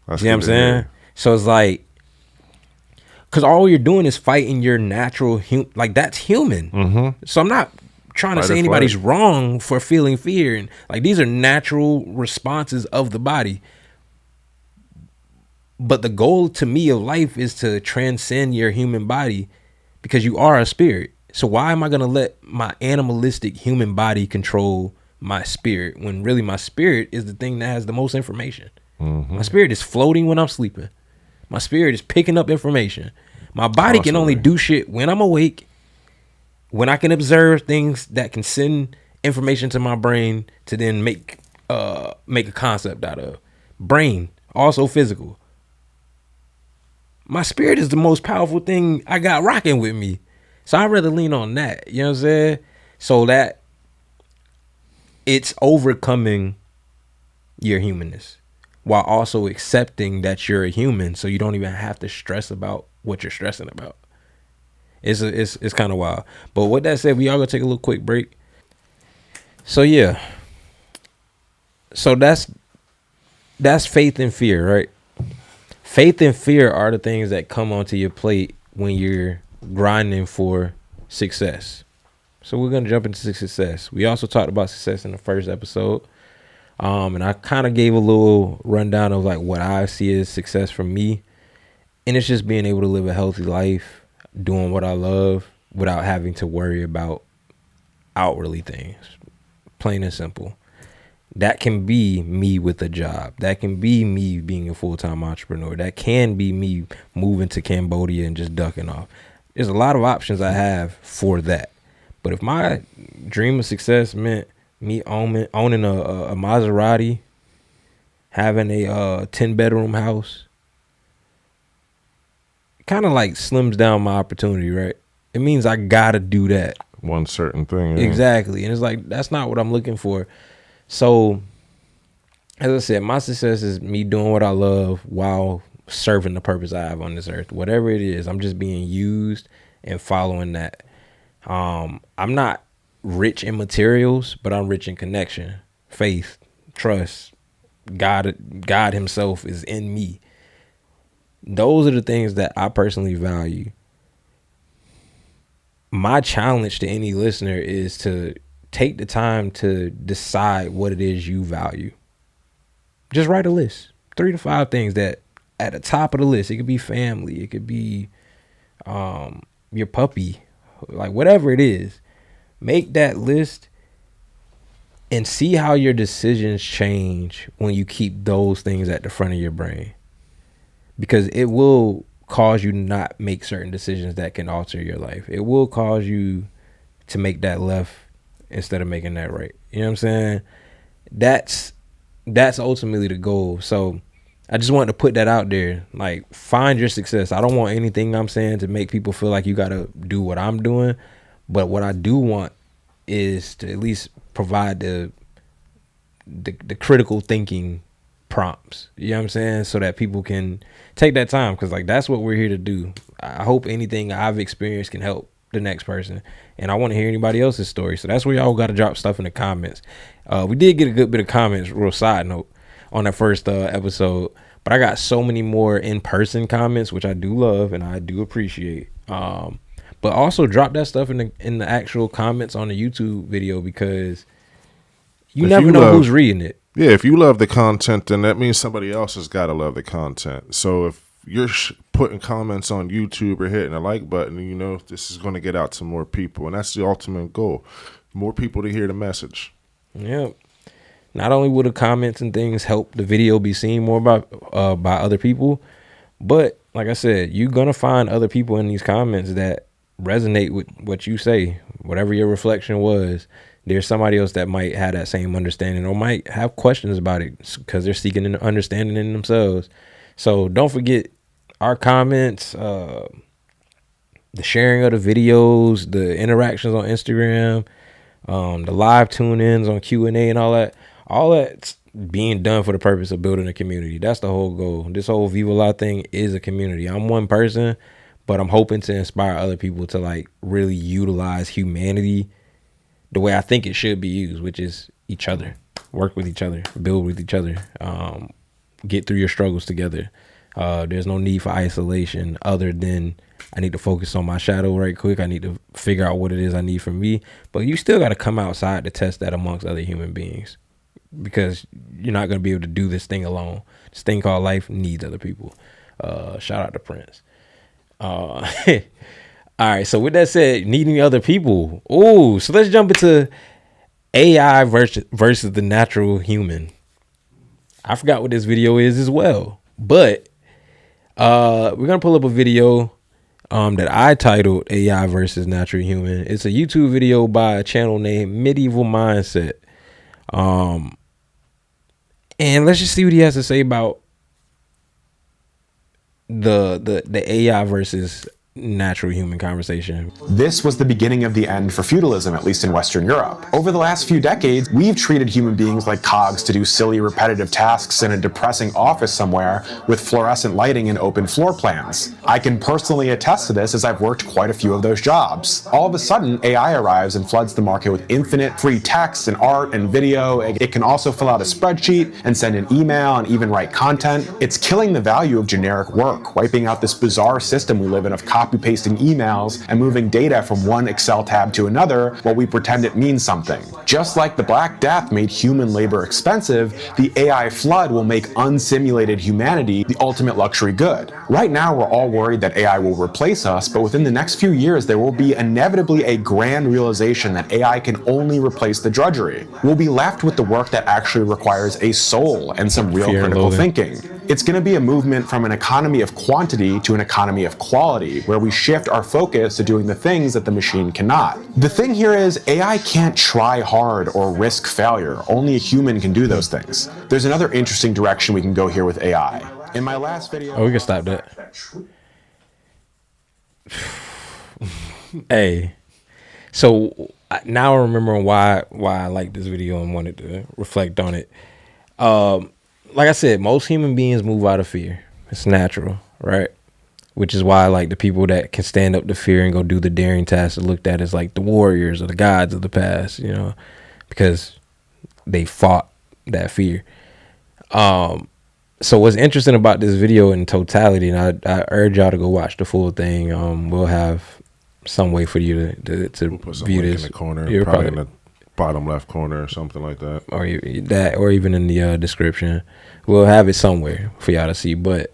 That's you know what I'm saying? So it's like, because all you're doing is fighting your natural, like that's human. Mm-hmm. So I'm not trying to say anybody's wrong for feeling fear, and like these are natural responses of the body. But the goal to me of life is to transcend your human body, because you are a spirit. So why am I going to let my animalistic human body control my spirit when really my spirit is the thing that has the most information? My spirit is floating when I'm sleeping. My spirit is picking up information. My body can only do shit when I'm awake, when I can observe things that can send information to my brain to then make a concept out of. Brain, also physical. My spirit is the most powerful thing I got rocking with me. So I'd rather lean on that. You know what I'm saying? So that it's overcoming your humanness while also accepting that you're a human, so you don't even have to stress about what you're stressing about. It's kind of wild. But with that said, we all gonna take a little quick break. So yeah. So that's faith and fear, right? Faith and fear are the things that come onto your plate when you're grinding for success. So we're gonna jump into success. We also talked about success in the first episode. And I kind of gave a little rundown of like what I see as success for me. And it's just being able to live a healthy life, doing what I love without having to worry about outwardly things. Plain and simple. That can be me with a job. That can be me being a full-time entrepreneur. That can be me moving to Cambodia and just ducking off. There's a lot of options I have for that. But if my dream of success meant me owning a Maserati, having a 10-bedroom house, kind of like slims down my opportunity, right? It means I gotta do that. One certain thing. Yeah. Exactly. And it's like, that's not what I'm looking for. So, as I said, my success is me doing what I love while serving the purpose I have on this earth. Whatever it is, I'm just being used and following that. I'm not rich in materials, but I'm rich in connection, faith, trust. God himself is in me. Those are the things that I personally value. My challenge to any listener is to take the time to decide what it is you value. Just write a list, 3 to 5 things that at the top of the list. It could be family, it could be your puppy, like whatever it is. Make that list and see how your decisions change when you keep those things at the front of your brain. Because it will cause you to not make certain decisions that can alter your life. It will cause you to make that left instead of making that right. You know what I'm saying? That's ultimately the goal. So I just wanted to put that out there. Like, find your success. I don't want anything I'm saying to make people feel like you got to do what I'm doing. But what I do want is to at least provide the critical thinking prompts. You know what I'm saying? So that people can take that time. Because, like, that's what we're here to do. I hope anything I've experienced can help the next person. And I want to hear anybody else's story. So that's where y'all got to drop stuff in the comments. We did get a good bit of comments, real side note, on that first episode. But I got so many more in-person comments, which I do love and I do appreciate. But also drop that stuff in the actual comments on the YouTube video, because you never know who's reading it. Yeah, if you love the content, then that means somebody else has got to love the content. So if you're putting comments on YouTube or hitting a like button, you know this is going to get out to more people. And that's the ultimate goal. More people to hear the message. Yeah. Not only will the comments and things help the video be seen more by other people, but like I said, you're going to find other people in these comments that resonate with what you say. Whatever your reflection was, there's somebody else that might have that same understanding or might have questions about it because they're seeking an understanding in themselves. So don't forget our comments, the sharing of the videos, the interactions on Instagram, the live tune-ins on Q&A and all that. All that's being done for the purpose of building a community. That's the whole goal. This whole Viva La thing is a community. I'm one person, but I'm hoping to inspire other people to like really utilize humanity the way I think it should be used, which is each other. Work with each other, build with each other, get through your struggles together. There's no need for isolation other than I need to focus on my shadow right quick. I need to figure out what it is I need from me. But you still got to come outside to test that amongst other human beings, because you're not going to be able to do this thing alone. This thing called life needs other people. Shout out to Prince. All right. So with that said, needing other people. Oh, so let's jump into AI versus the natural human. I forgot what this video is as well, but we're gonna pull up a video that I titled AI versus natural human. It's a YouTube video by a channel named Medieval Mindset. And let's just see what he has to say about the AI versus natural human conversation. This was the beginning of the end for feudalism, at least in Western Europe. Over the last few decades, we've treated human beings like cogs to do silly, repetitive tasks in a depressing office somewhere with fluorescent lighting and open floor plans. I can personally attest to this as I've worked quite a few of those jobs. All of a sudden, AI arrives and floods the market with infinite free text and art and video. It can also fill out a spreadsheet and send an email and even write content. It's killing the value of generic work, wiping out this bizarre system we live in of copy-pasting emails and moving data from one Excel tab to another while we pretend it means something. Just like the Black Death made human labor expensive, the AI flood will make unsimulated humanity the ultimate luxury good. Right now, we're all worried that AI will replace us, but within the next few years, there will be inevitably a grand realization that AI can only replace the drudgery. We'll be left with the work that actually requires a soul and some real critical thinking. It's going to be a movement from an economy of quantity to an economy of quality, where we shift our focus to doing the things that the machine cannot. The thing here is, AI can't try hard or risk failure. Only a human can do those things. There's another interesting direction we can go here with AI. In my last video... Oh, we can stop that. Hey. So now I'm remembering why I like this video and wanted to reflect on it. Like I said, most human beings move out of fear. It's natural, right? Which is why I like the people that can stand up to fear and go do the daring tasks are looked at as like the warriors or the gods of the past, you know, because they fought that fear. So what's interesting about this video in totality, and I urge y'all to go watch the full thing. We'll have some way for you to We'll put some view link this. in the corner, You're probably in the bottom left corner or something like that. Or even in the description. We'll have it somewhere for y'all to see. But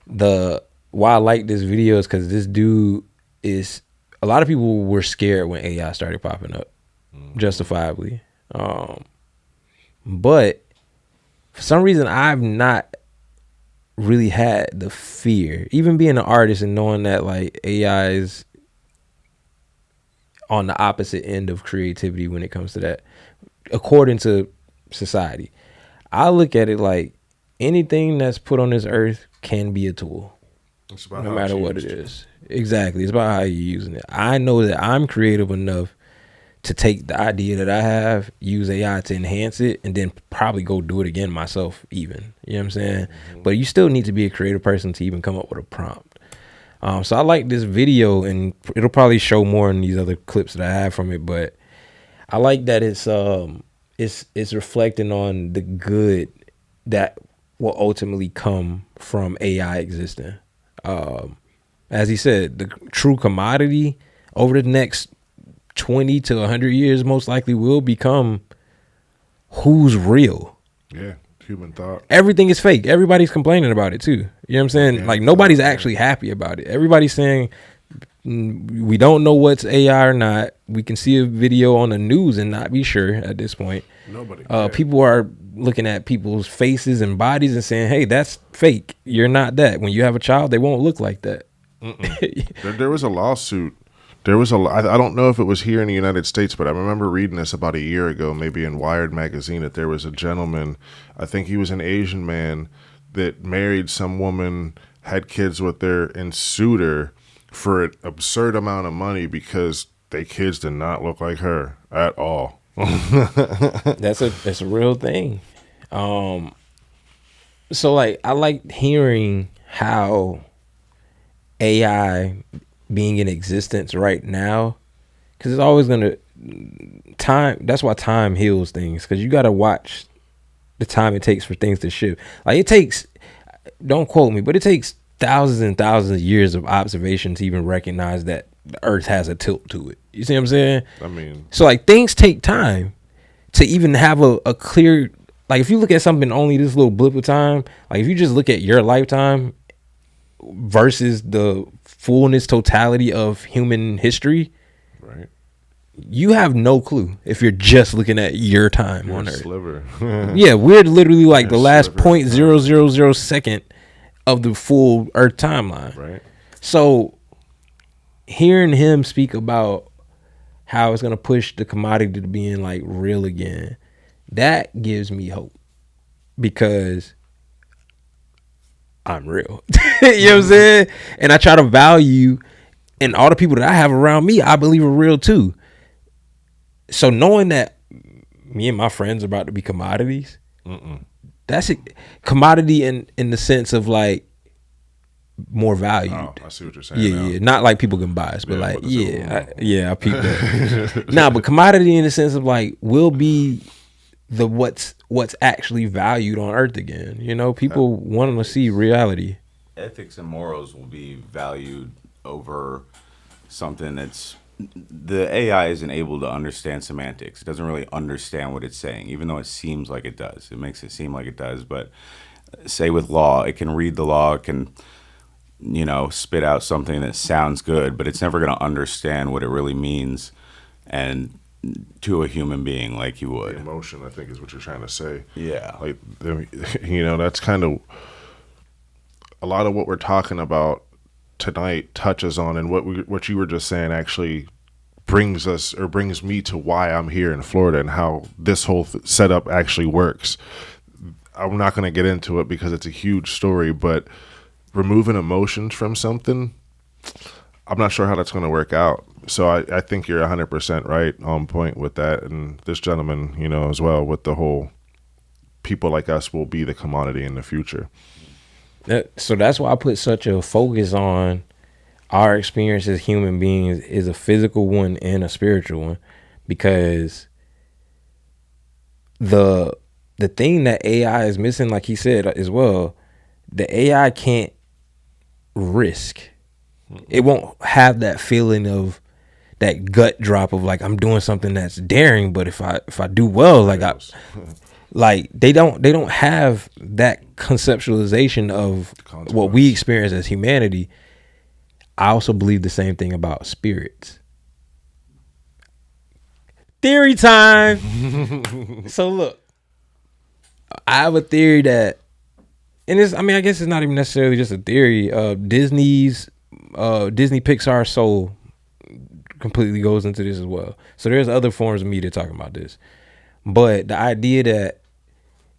why I like this video is because this dude is, a lot of people were scared when AI started popping up, justifiably. But for some reason, I've not really had the fear, even being an artist and knowing that like AI is on the opposite end of creativity when it comes to that, according to society. I look at it like anything that's put on this earth can be a tool, no matter what it is. Exactly. It's about how you're using it. I know that I'm creative enough to take the idea that I have, use AI to enhance it, and then probably go do it again myself even. You know what I'm saying? But you still need to be a creative person to even come up with a prompt. So I like this video, and it'll probably show more in these other clips that I have from it. But I like that it's reflecting on the good that will ultimately come from AI existing. As he said, the true commodity over the next 20 to 100 years most likely will become who's real. Yeah, human thought. Everything is fake. Everybody's complaining about it too. You know what I'm saying? Yeah, like nobody's actually happy about it. Everybody's saying we don't know what's AI or not. We can see a video on the news and not be sure at this point. Nobody. People are looking at people's faces and bodies and saying, hey, that's fake. You're not that. When you have a child, they won't look like that. There was a lawsuit. I don't know if it was here in the United States, but I remember reading this about a year ago, maybe in Wired magazine, that there was a gentleman, I think he was an Asian man, that married some woman, had kids with her, and sued her for an absurd amount of money because they kids did not look like her at all. That's a real thing. So like I like hearing how AI being in existence right now, because it's always gonna time. That's why time heals things, because you got to watch the time it takes for things to shift. Like it takes, don't quote me, but it takes thousands and thousands of years of observation to even recognize that the earth has a tilt to it. You see what I'm saying? I mean, so like things take time to even have a clear, like if you look at something only this little blip of time, like if you just look at your lifetime versus the fullness, totality of human history, Right. you have no clue if you're just looking at your time You're on a Earth. sliver. Yeah, we're literally like the You're a last sliver of time. 0.000 of the full Earth timeline. Right. So hearing him speak about how it's gonna push the commodity to being like real again, that gives me hope because I'm real. You know what I'm saying? And I try to value, and all the people that I have around me, I believe are real too. So knowing that me and my friends are about to be commodities, that's a commodity in the sense of like more valued. Oh, I see what you're saying. Yeah, now. yeah. Not like people can buy us, but Yeah, like, what is it? I peeped that. Nah, but commodity in the sense of like will be the what's actually valued on Earth again. You know, people want to see reality. Ethics and morals will be valued over something that's the AI isn't able to understand semantics. It doesn't really understand what it's saying, even though it seems like it does. It makes it seem like it does. But say with law, it can read the law, it can, spit out something that sounds good, but it's never going to understand what it really means and to a human being like you would. Emotion, I think, is what you're trying to say. Yeah. Like, that's kind of a lot of what we're talking about tonight touches on, and what you were just saying actually brings me to why I'm here in Florida and how this whole setup actually works. I'm not going to get into it because it's a huge story, but removing emotions from something, I'm not sure how that's going to work out. So I think you're 100% right on point with that. And this gentleman, as well, with the whole people like us will be the commodity in the future. So that's why I put such a focus on our experience as human beings is a physical one and a spiritual one, because the thing that AI is missing, like he said as well, the AI can't risk. It won't have that feeling of that gut drop of like I'm doing something that's daring, but if I do well, they don't have that conceptualization of what we experience as humanity. I also believe the same thing about spirits. Theory time. So look, I have a theory that, and I guess it's not even necessarily just a theory. Disney Pixar soul completely goes into this as well. So there's other forms of media talking about this. But the idea that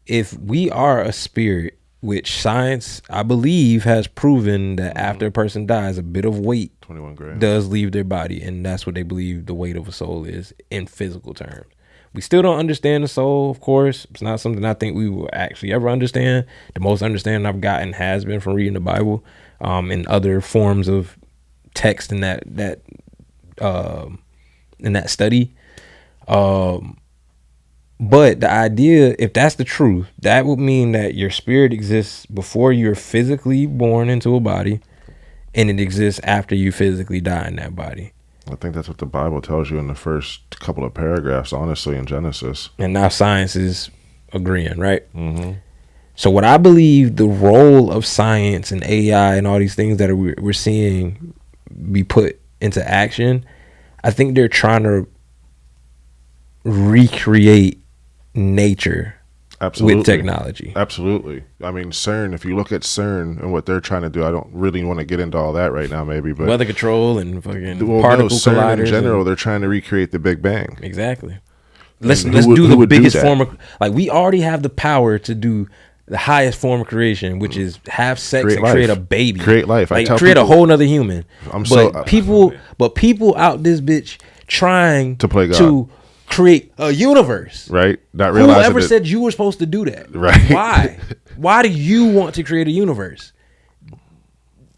if we are a spirit, which science, I believe, has proven that after a person dies, a bit of weight 21 grams does leave their body. And that's what they believe the weight of a soul is in physical terms. We still don't understand the soul, of course. It's not something I think we will actually ever understand. The most understanding I've gotten has been from reading the Bible and other forms of text in that study. But the idea, if that's the truth, that would mean that your spirit exists before you're physically born into a body, and it exists after you physically die in that body. I think that's what the Bible tells you in the first couple of paragraphs, honestly, in Genesis. And now science is agreeing, right? Mm-hmm. So what I believe the role of science and AI and all these things that we're seeing be put into action, I think they're trying to recreate nature. Absolutely. With technology. Absolutely. I mean, CERN, if you look at CERN and what they're trying to do, I don't really want to get into all that right now, maybe. But weather control and fucking particle CERN colliders. In general, they're trying to recreate the Big Bang. Exactly. Let's do the biggest form of, like, we already have the power to do the highest form of creation, which is have sex and create a baby. Create life. Like, create a whole nother human. People out this bitch trying to play God. Create a universe, right? Not realizing whoever said you were supposed to do that, right? Why do you want to create a universe?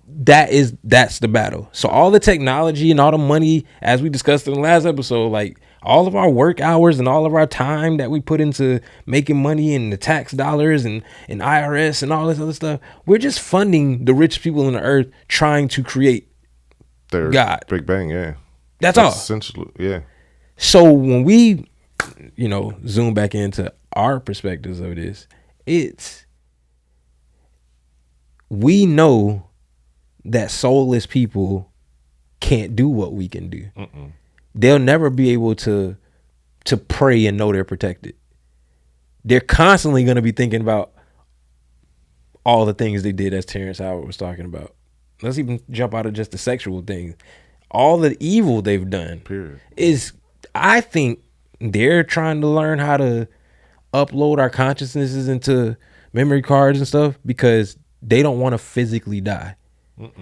That's the battle. So all the technology and all the money, as we discussed in the last episode, like all of our work hours and all of our time that we put into making money and the tax dollars and IRS and all this other stuff, we're just funding the rich people on the earth trying to create their God. Big Bang, yeah. That's all. Essentially, yeah. So when we, zoom back into our perspectives of this, we know that soulless people can't do what we can do. They'll never be able to pray and know they're protected. They're constantly going to be thinking about all the things they did, as Terrence Howard was talking about. Let's even jump out of just the sexual thing. All the evil they've done is, I think they're trying to learn how to upload our consciousnesses into memory cards and stuff because they don't want to physically die.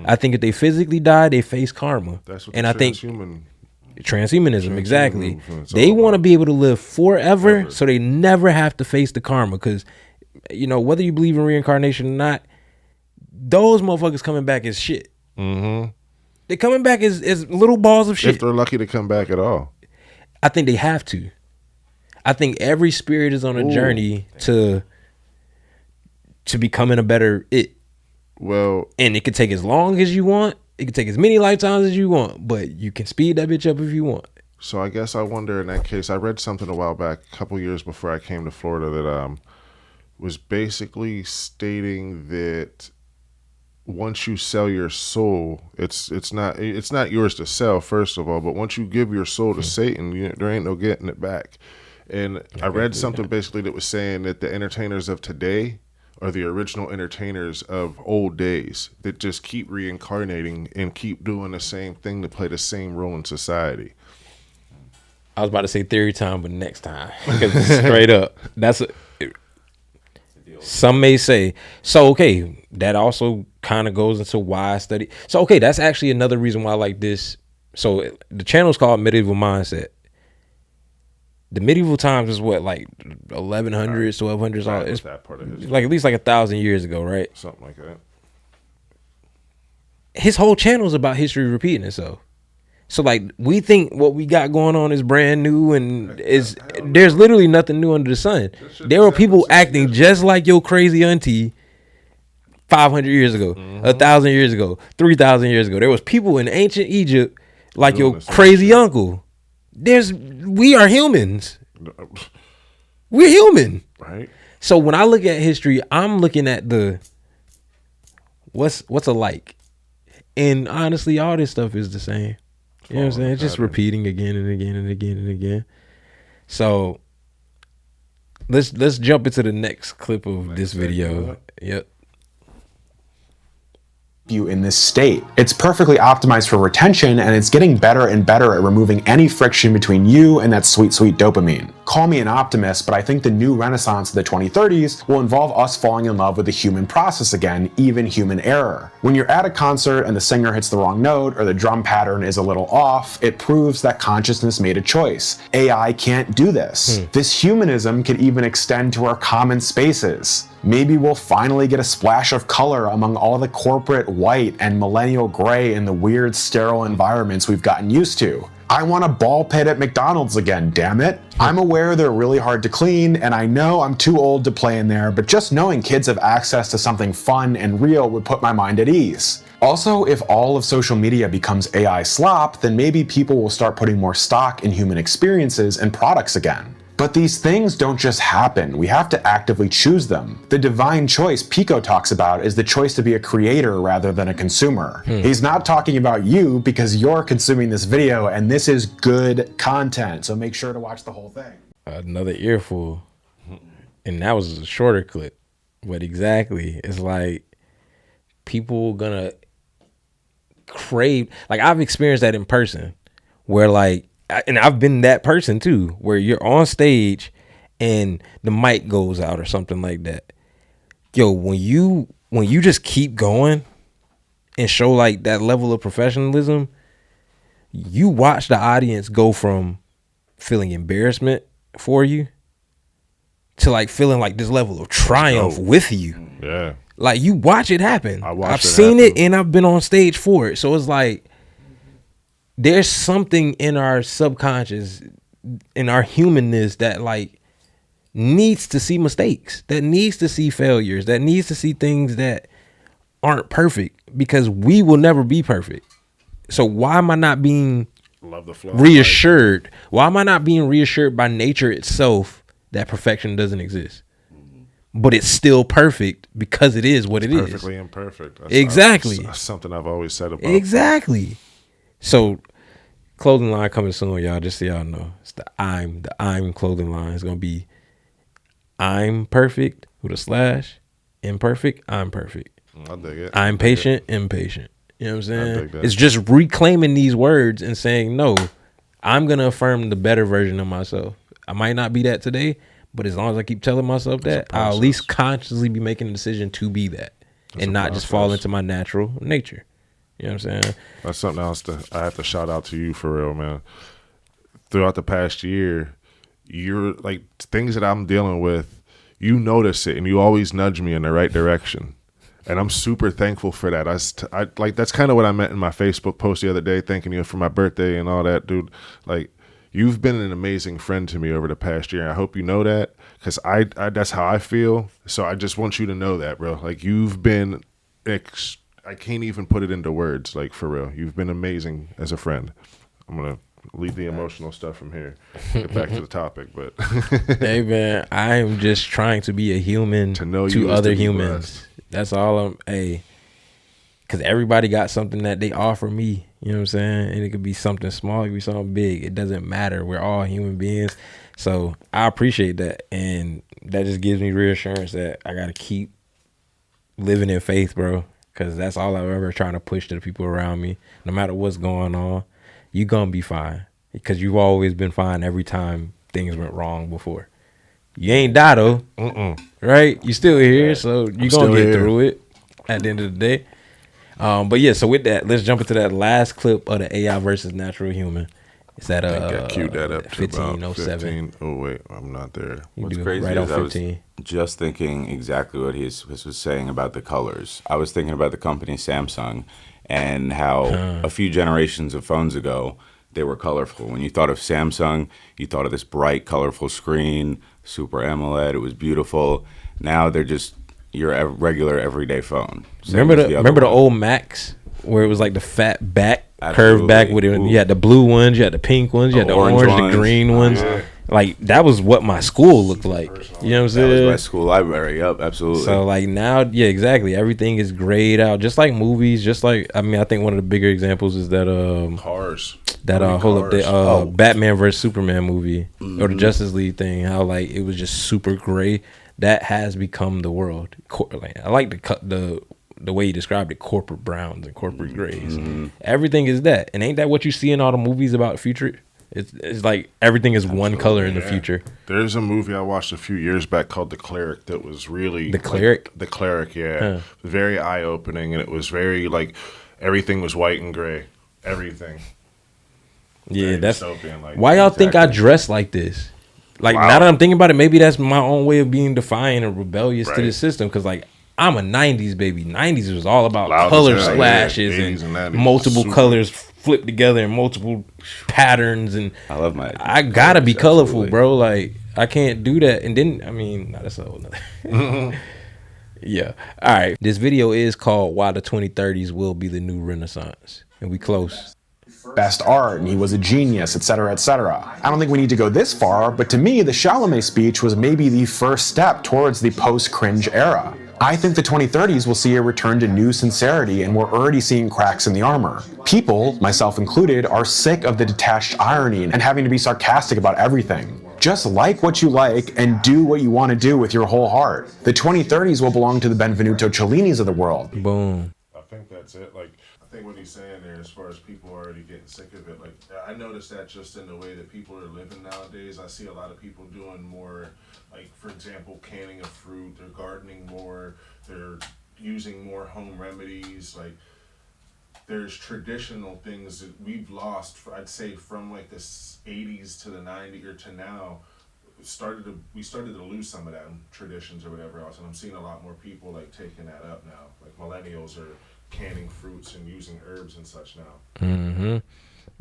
I think if they physically die, they face karma. That's what and the I think transhumanism, exactly. movement, They want to be able to live forever, so they never have to face the karma. Because, you know, whether you believe in reincarnation or not, those motherfuckers coming back as shit. They're coming back as little balls of shit. If they're lucky to come back at all. I think they have to. I think every spirit is on a journey to becoming a better it. Well, and it could take as long as you want. It could take as many lifetimes as you want, but you can speed that bitch up if you want. So I guess I wonder in that case, I read something a while back, a couple years before I came to Florida, that was basically stating that once you sell your soul, it's not yours to sell, first of all, but once you give your soul to Satan, there ain't no getting it back. And I read something basically that was saying that the entertainers of today are the original entertainers of old days that just keep reincarnating and keep doing the same thing to play the same role in society. I was about to say theory time, but next time. Because straight up, some may say. So, okay, that also kind of goes into why I study. So, okay, that's actually another reason why I like this. So, the channel's called Medieval Mindset. The medieval times is what, like 1100s, 1200s? It's that part of history. like at least like 1,000 years ago, right? Something like that. His whole channel is about history repeating itself. So like we think what we got going on is brand new, and there's literally nothing new under the sun. There were people acting just like your crazy auntie 500 years ago, 1,000 years ago, 3,000 years ago. There was people in ancient Egypt like your crazy uncle. We are humans. We're human. Right. So when I look at history, I'm looking at the what's alike. And honestly, all this stuff is the same. You know what I'm saying? It's just repeating again and again and again and again. So let's jump into the next clip of this video. Yep. You in this state. It's perfectly optimized for retention, and it's getting better and better at removing any friction between you and that sweet, sweet dopamine. Call me an optimist, but I think the new renaissance of the 2030s will involve us falling in love with the human process again, even human error. When you're at a concert and the singer hits the wrong note or the drum pattern is a little off, it proves that consciousness made a choice. AI can't do this. This humanism could even extend to our common spaces. Maybe we'll finally get a splash of color among all the corporate white and millennial gray in the weird sterile environments we've gotten used to. I want a ball pit at McDonald's again, damn it. I'm aware they're really hard to clean, and I know I'm too old to play in there, but just knowing kids have access to something fun and real would put my mind at ease. Also, if all of social media becomes AI slop, then maybe people will start putting more stock in human experiences and products again. But these things don't just happen. We have to actively choose them. The divine choice Pico talks about is the choice to be a creator rather than a consumer. He's not talking about you because you're consuming this video and this is good content. So make sure to watch the whole thing. Another earful. And that was a shorter clip. But exactly, it's like people gonna crave, like I've experienced that in person where like, and I've been that person too, where you're on stage and the mic goes out or something like that. Yo, when you just keep going and show like that level of professionalism, you watch the audience go from feeling embarrassment for you to like feeling like this level of triumph with you. Yeah. Like you watch it happen. I've seen it and I've been on stage for it. So it's like, there's something in our subconscious, in our humanness that like needs to see mistakes, that needs to see failures, that needs to see things that aren't perfect because we will never be perfect. So why am I not being reassured? Why am I not being reassured by nature itself that perfection doesn't exist? but it's still perfect because it is what it is. Perfectly imperfect. Exactly. That's something I've always said about. Exactly. So, clothing line coming soon, y'all. Just so y'all know, it's the I'm clothing line. It's gonna be I'm perfect with a slash, imperfect, I'm perfect. I dig it. I'm patient, impatient. You know what I'm saying? dig that. It's just reclaiming these words and saying, no, I'm gonna affirm the better version of myself. I might not be that today, but as long as I keep telling myself that, I'll at least consciously be making a decision to be that and not just fall into my natural nature. You know what I'm saying? That's something else I have to shout out to you for real, man. Throughout the past year, you're like things that I'm dealing with, you notice it and you always nudge me in the right direction. And I'm super thankful for that. I like that's kind of what I meant in my Facebook post the other day, thanking you for my birthday and all that, dude. Like, you've been an amazing friend to me over the past year. And I hope you know that, because I that's how I feel. So I just want you to know that, bro. Like, you've been, I can't even put it into words. Like, for real, you've been amazing as a friend. I'm gonna leave the emotional stuff from here. Get back to the topic, but hey man, I am just trying to be a human to know to you is other to be humans. blessed. That's all I'm because everybody got something that they offer me. You know what I'm saying? And it could be something small, it could be something big. It doesn't matter. We're all human beings. So I appreciate that. And that just gives me reassurance that I gotta keep living in faith, bro. Because that's all I've ever trying to push to the people around me. No matter what's going on, you gonna be fine. Because you've always been fine every time things went wrong before. You ain't die though. Right? You still here, so you gonna get through it at the end of the day. But yeah, so with that, let's jump into that last clip of the AI versus natural human. It's that I queued that up to about 1507. 15. Oh wait, I'm not there. What's do crazy right on is I was 15. just thinking exactly what he was saying about the colors. I was thinking about the company Samsung and how a few generations of phones ago, they were colorful. When you thought of Samsung, you thought of this bright, colorful screen, super AMOLED. It was beautiful. Now they're just your regular, everyday phone. Remember the old Macs where it was like the fat back, curved back with it. You had the blue ones, you had the pink ones, you had the orange, the green ones. Like, that was what my school looked like. You know what I'm saying? That was my school library. Yep, absolutely. So like now, yeah, exactly. Everything is grayed out, just like movies. Just like, I mean, I think one of the bigger examples is that Cars. Batman versus Superman movie or the Justice League thing. How like it was just super gray. That has become the world. I like the way you described it, corporate browns and corporate grays. Everything is that. And ain't that what you see in all the movies about the future? It's like everything is one color in the future. There's a movie I watched a few years back called The Cleric that was really... The Cleric? The Cleric, yeah. Very eye-opening, and it was very, like, everything was white and gray. Everything. Yeah, very that's... dystopian, like, why y'all think I dress like this? Like, now that I'm thinking about it, maybe that's my own way of being defiant and rebellious to the system. Because, like, I'm a 90s baby. 90s was all about color splashes and multiple colors flipped together and multiple patterns. And I love my... I gotta be colorful, bro. Like, I can't do that. And then, I mean, that's a whole nother... Yeah. All right. This video is called Why the 2030s Will Be the New Renaissance. And we close. Best art, and he was a genius, etc., etc. I don't think we need to go this far, but to me, the Chalamet speech was maybe the first step towards the post-cringe era. I think the 2030s will see a return to new sincerity, and we're already seeing cracks in the armor. People, myself included, are sick of the detached irony and having to be sarcastic about everything. Just like what you like and do what you want to do with your whole heart. The 2030s will belong to the Benvenuto Cellinis of the world. Boom. I think that's it. Like, I think what he's saying there, as far as people already getting sick of it, like, I noticed that just in the way that people are living nowadays. I see a lot of people doing more, like, for example, canning of fruit. They're gardening more. They're using more home remedies. Like, there's traditional things that we've lost, I'd say, from like the 80s to the 90s or to now. We started to lose some of them traditions or whatever else, and I'm seeing a lot more people like taking that up now. Like, millennials are canning fruits and using herbs and such now.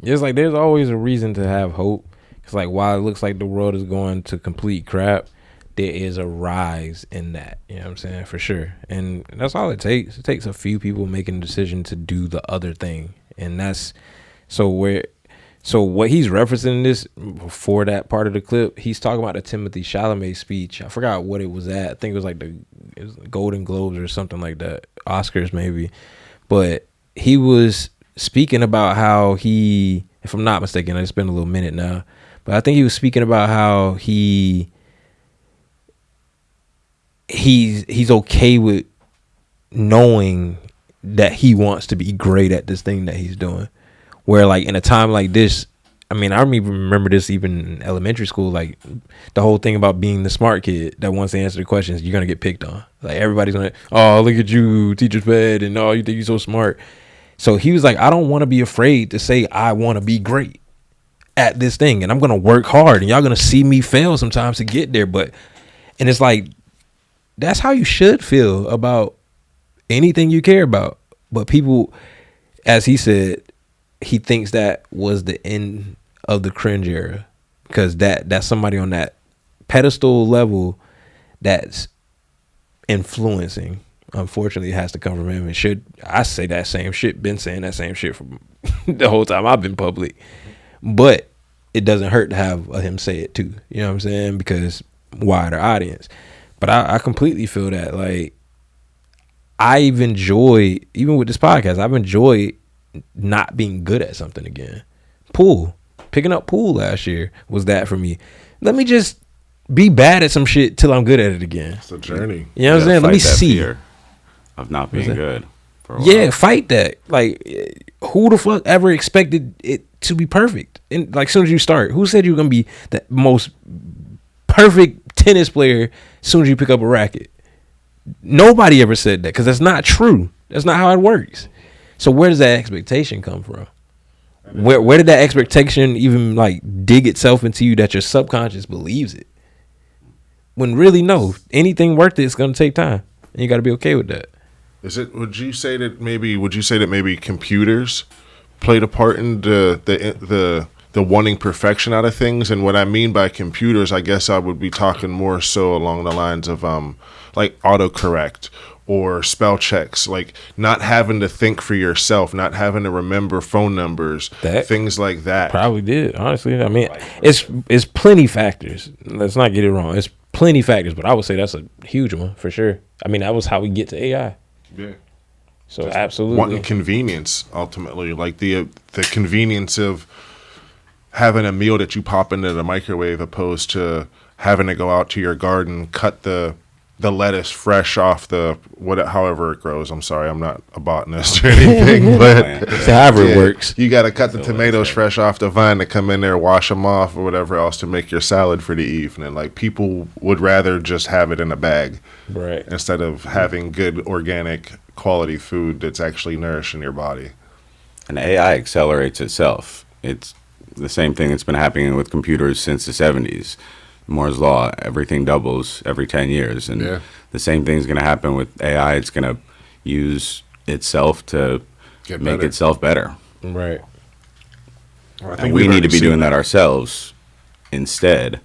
It's like there's always a reason to have hope. It's like, while it looks like the world is going to complete crap, there is a rise in that. You know what I'm saying? For sure. And that's all it takes. It takes a few people making a decision to do the other thing. And that's so where So what he's referencing in this for that part of the clip, he's talking about the Timothy Chalamet speech. I forgot what it was at. I think it was like it was Golden Globes or something like that, Oscars maybe. But he was speaking about how he, if I'm not mistaken, it's been a little minute now, but I think he was speaking about how he's okay with knowing that he wants to be great at this thing that he's doing. Where like in a time like this, I mean, I don't even remember this even in elementary school. Like the whole thing about being the smart kid that wants to answer the questions, you're gonna get picked on. Like everybody's gonna, oh, look at you, teacher's pet, and oh, you think you're so smart. So he was like, I don't want to be afraid to say I want to be great at this thing, and I'm gonna work hard, and y'all gonna see me fail sometimes to get there. But and it's like that's how you should feel about anything you care about. But people, as he said, he thinks that was the end of the cringe era, because that's somebody on that pedestal level that's influencing. Unfortunately, it has to come from him. And should I say that same shit? Been saying that same shit from the whole time I've been public. But it doesn't hurt to have him say it too. You know what I'm saying? Because wider audience. But I completely feel that. Like, I've enjoyed, even with this podcast, I've enjoyed not being good at something again. Picking up pool last year was that for me. Let me just be bad at some shit till I'm good at it again. It's a journey. You know what I'm saying? Let me see. Fear of not being good. For a while. Yeah, fight that. Like, who the fuck ever expected it to be perfect? And like, as soon as you start, who said you were gonna be the most perfect tennis player as soon as you pick up a racket? Nobody ever said that, because that's not true. That's not how it works. So where does that expectation come from? Where did that expectation even like dig itself into you that your subconscious believes it? When really, no, anything worth it is going to take time, and you got to be okay with that. Would you say that maybe computers played a part in the wanting perfection out of things? And what I mean by computers, I guess I would be talking more so along the lines of like autocorrect or spell checks, like not having to think for yourself, not having to remember phone numbers, things like that. Probably did, honestly. I mean, it's plenty factors. Let's not get it wrong. It's plenty factors, but I would say that's a huge one for sure. I mean, that was how we get to AI. Yeah. So just absolutely wanting convenience, ultimately, like the convenience of having a meal that you pop into the microwave, opposed to having to go out to your garden, cut the lettuce fresh off however it grows. I'm sorry, I'm not a botanist or anything, but however it works. You got to cut the tomatoes fresh off the vine to come in there, wash them off or whatever else to make your salad for the evening. Like, people would rather just have it in a bag, right, instead of having good organic quality food that's actually nourishing your body. And AI accelerates itself. It's the same thing that's been happening with computers since the 70s. Moore's law, everything doubles every 10 years. And the same thing's going to happen with AI. It's going to use itself to make itself better. Right. Well, I think we need to be doing that ourselves instead,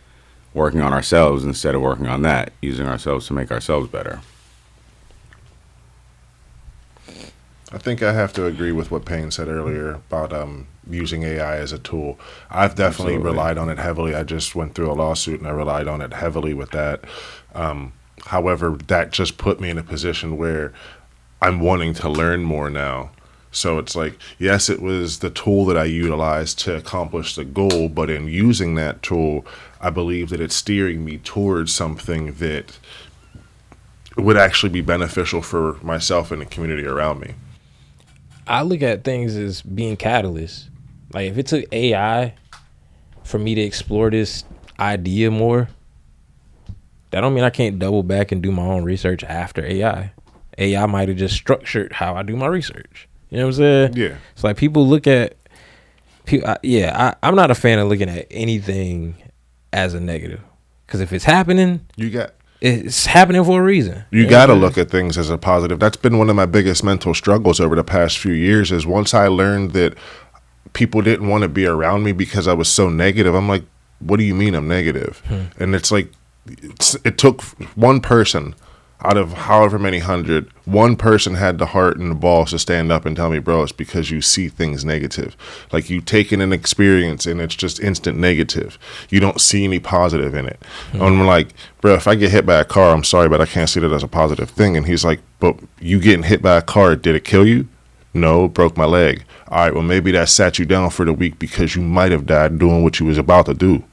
working on ourselves instead of working on that, using ourselves to make ourselves better. I think I have to agree with what Payne said earlier about using AI as a tool. I've definitely relied on it heavily. I just went through a lawsuit and I relied on it heavily with that. However, that just put me in a position where I'm wanting to learn more now. So it's like, yes, it was the tool that I utilized to accomplish the goal, but in using that tool, I believe that it's steering me towards something that would actually be beneficial for myself and the community around me. I look at things as being catalysts. Like, if it took AI for me to explore this idea more, that don't mean I can't double back and do my own research after AI. AI might have just structured how I do my research. You know what I'm saying? Yeah. It's like people look at, I'm not a fan of looking at anything as a negative. Because if it's happening, it's happening for a reason. You got to look at things as a positive. That's been one of my biggest mental struggles over the past few years, is once I learned that people didn't want to be around me because I was so negative, I'm like, what do you mean I'm negative? And it's like, it took one person out of however many hundred, one person had the heart and the balls to stand up and tell me, bro, it's because you see things negative. Like, you take in an experience and it's just instant negative. You don't see any positive in it. I'm like, bro, if I get hit by a car, I'm sorry, but I can't see that as a positive thing. And he's like, but you getting hit by a car, did it kill you? No, it broke my leg. All right, well, maybe that sat you down for the week because you might have died doing what you was about to do.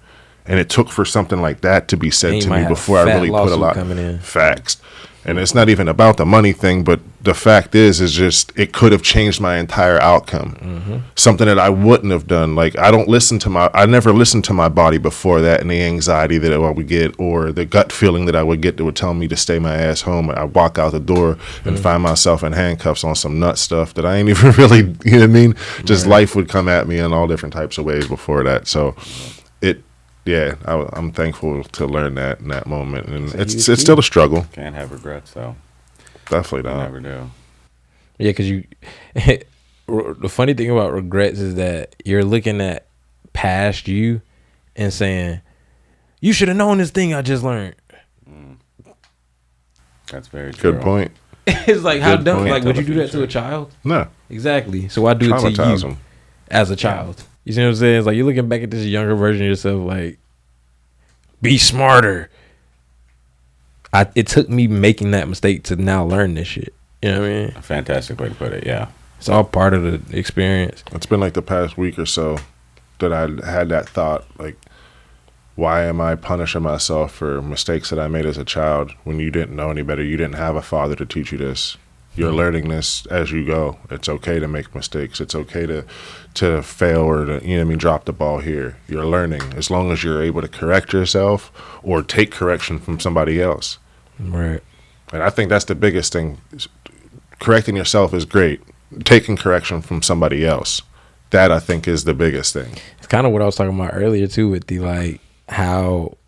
And it took for something like that to be said to me before I really put a lot of facts. And it's not even about the money thing, but the fact is just it could have changed my entire outcome. Something that I wouldn't have done. Like, I never listened to my body before that, and the anxiety that I would get, or the gut feeling that I would get that would tell me to stay my ass home. I walk out the door and find myself in handcuffs on some nut stuff that I ain't even really, you know what I mean? Just life would come at me in all different types of ways before that. So I'm thankful to learn that in that moment, and it's still a struggle. Can't have regrets, though. Definitely not. Never do. Yeah, because the funny thing about regrets is that you're looking at past you and saying, you should have known this thing I just learned. That's very true. Good point. It's like, how dumb? point. Like, would you do that to a child? No. Exactly. So why do it to Traumatize you them. as a child? You see what I'm saying? It's like you're looking back at this younger version of yourself, like, be smarter. It took me making that mistake to now learn this shit. You know what I mean? A fantastic way to put it, yeah. It's all part of the experience. It's been like the past week or so that I had that thought, like, why am I punishing myself for mistakes that I made as a child when you didn't know any better? You didn't have a father to teach you this. You're learning this as you go. It's okay to make mistakes. It's okay to fail or to, you know what I mean, drop the ball here. You're learning as long as you're able to correct yourself or take correction from somebody else. Right. And I think that's the biggest thing. Correcting yourself is great. Taking correction from somebody else, that I think is the biggest thing. It's kind of what I was talking about earlier too, with the, like, how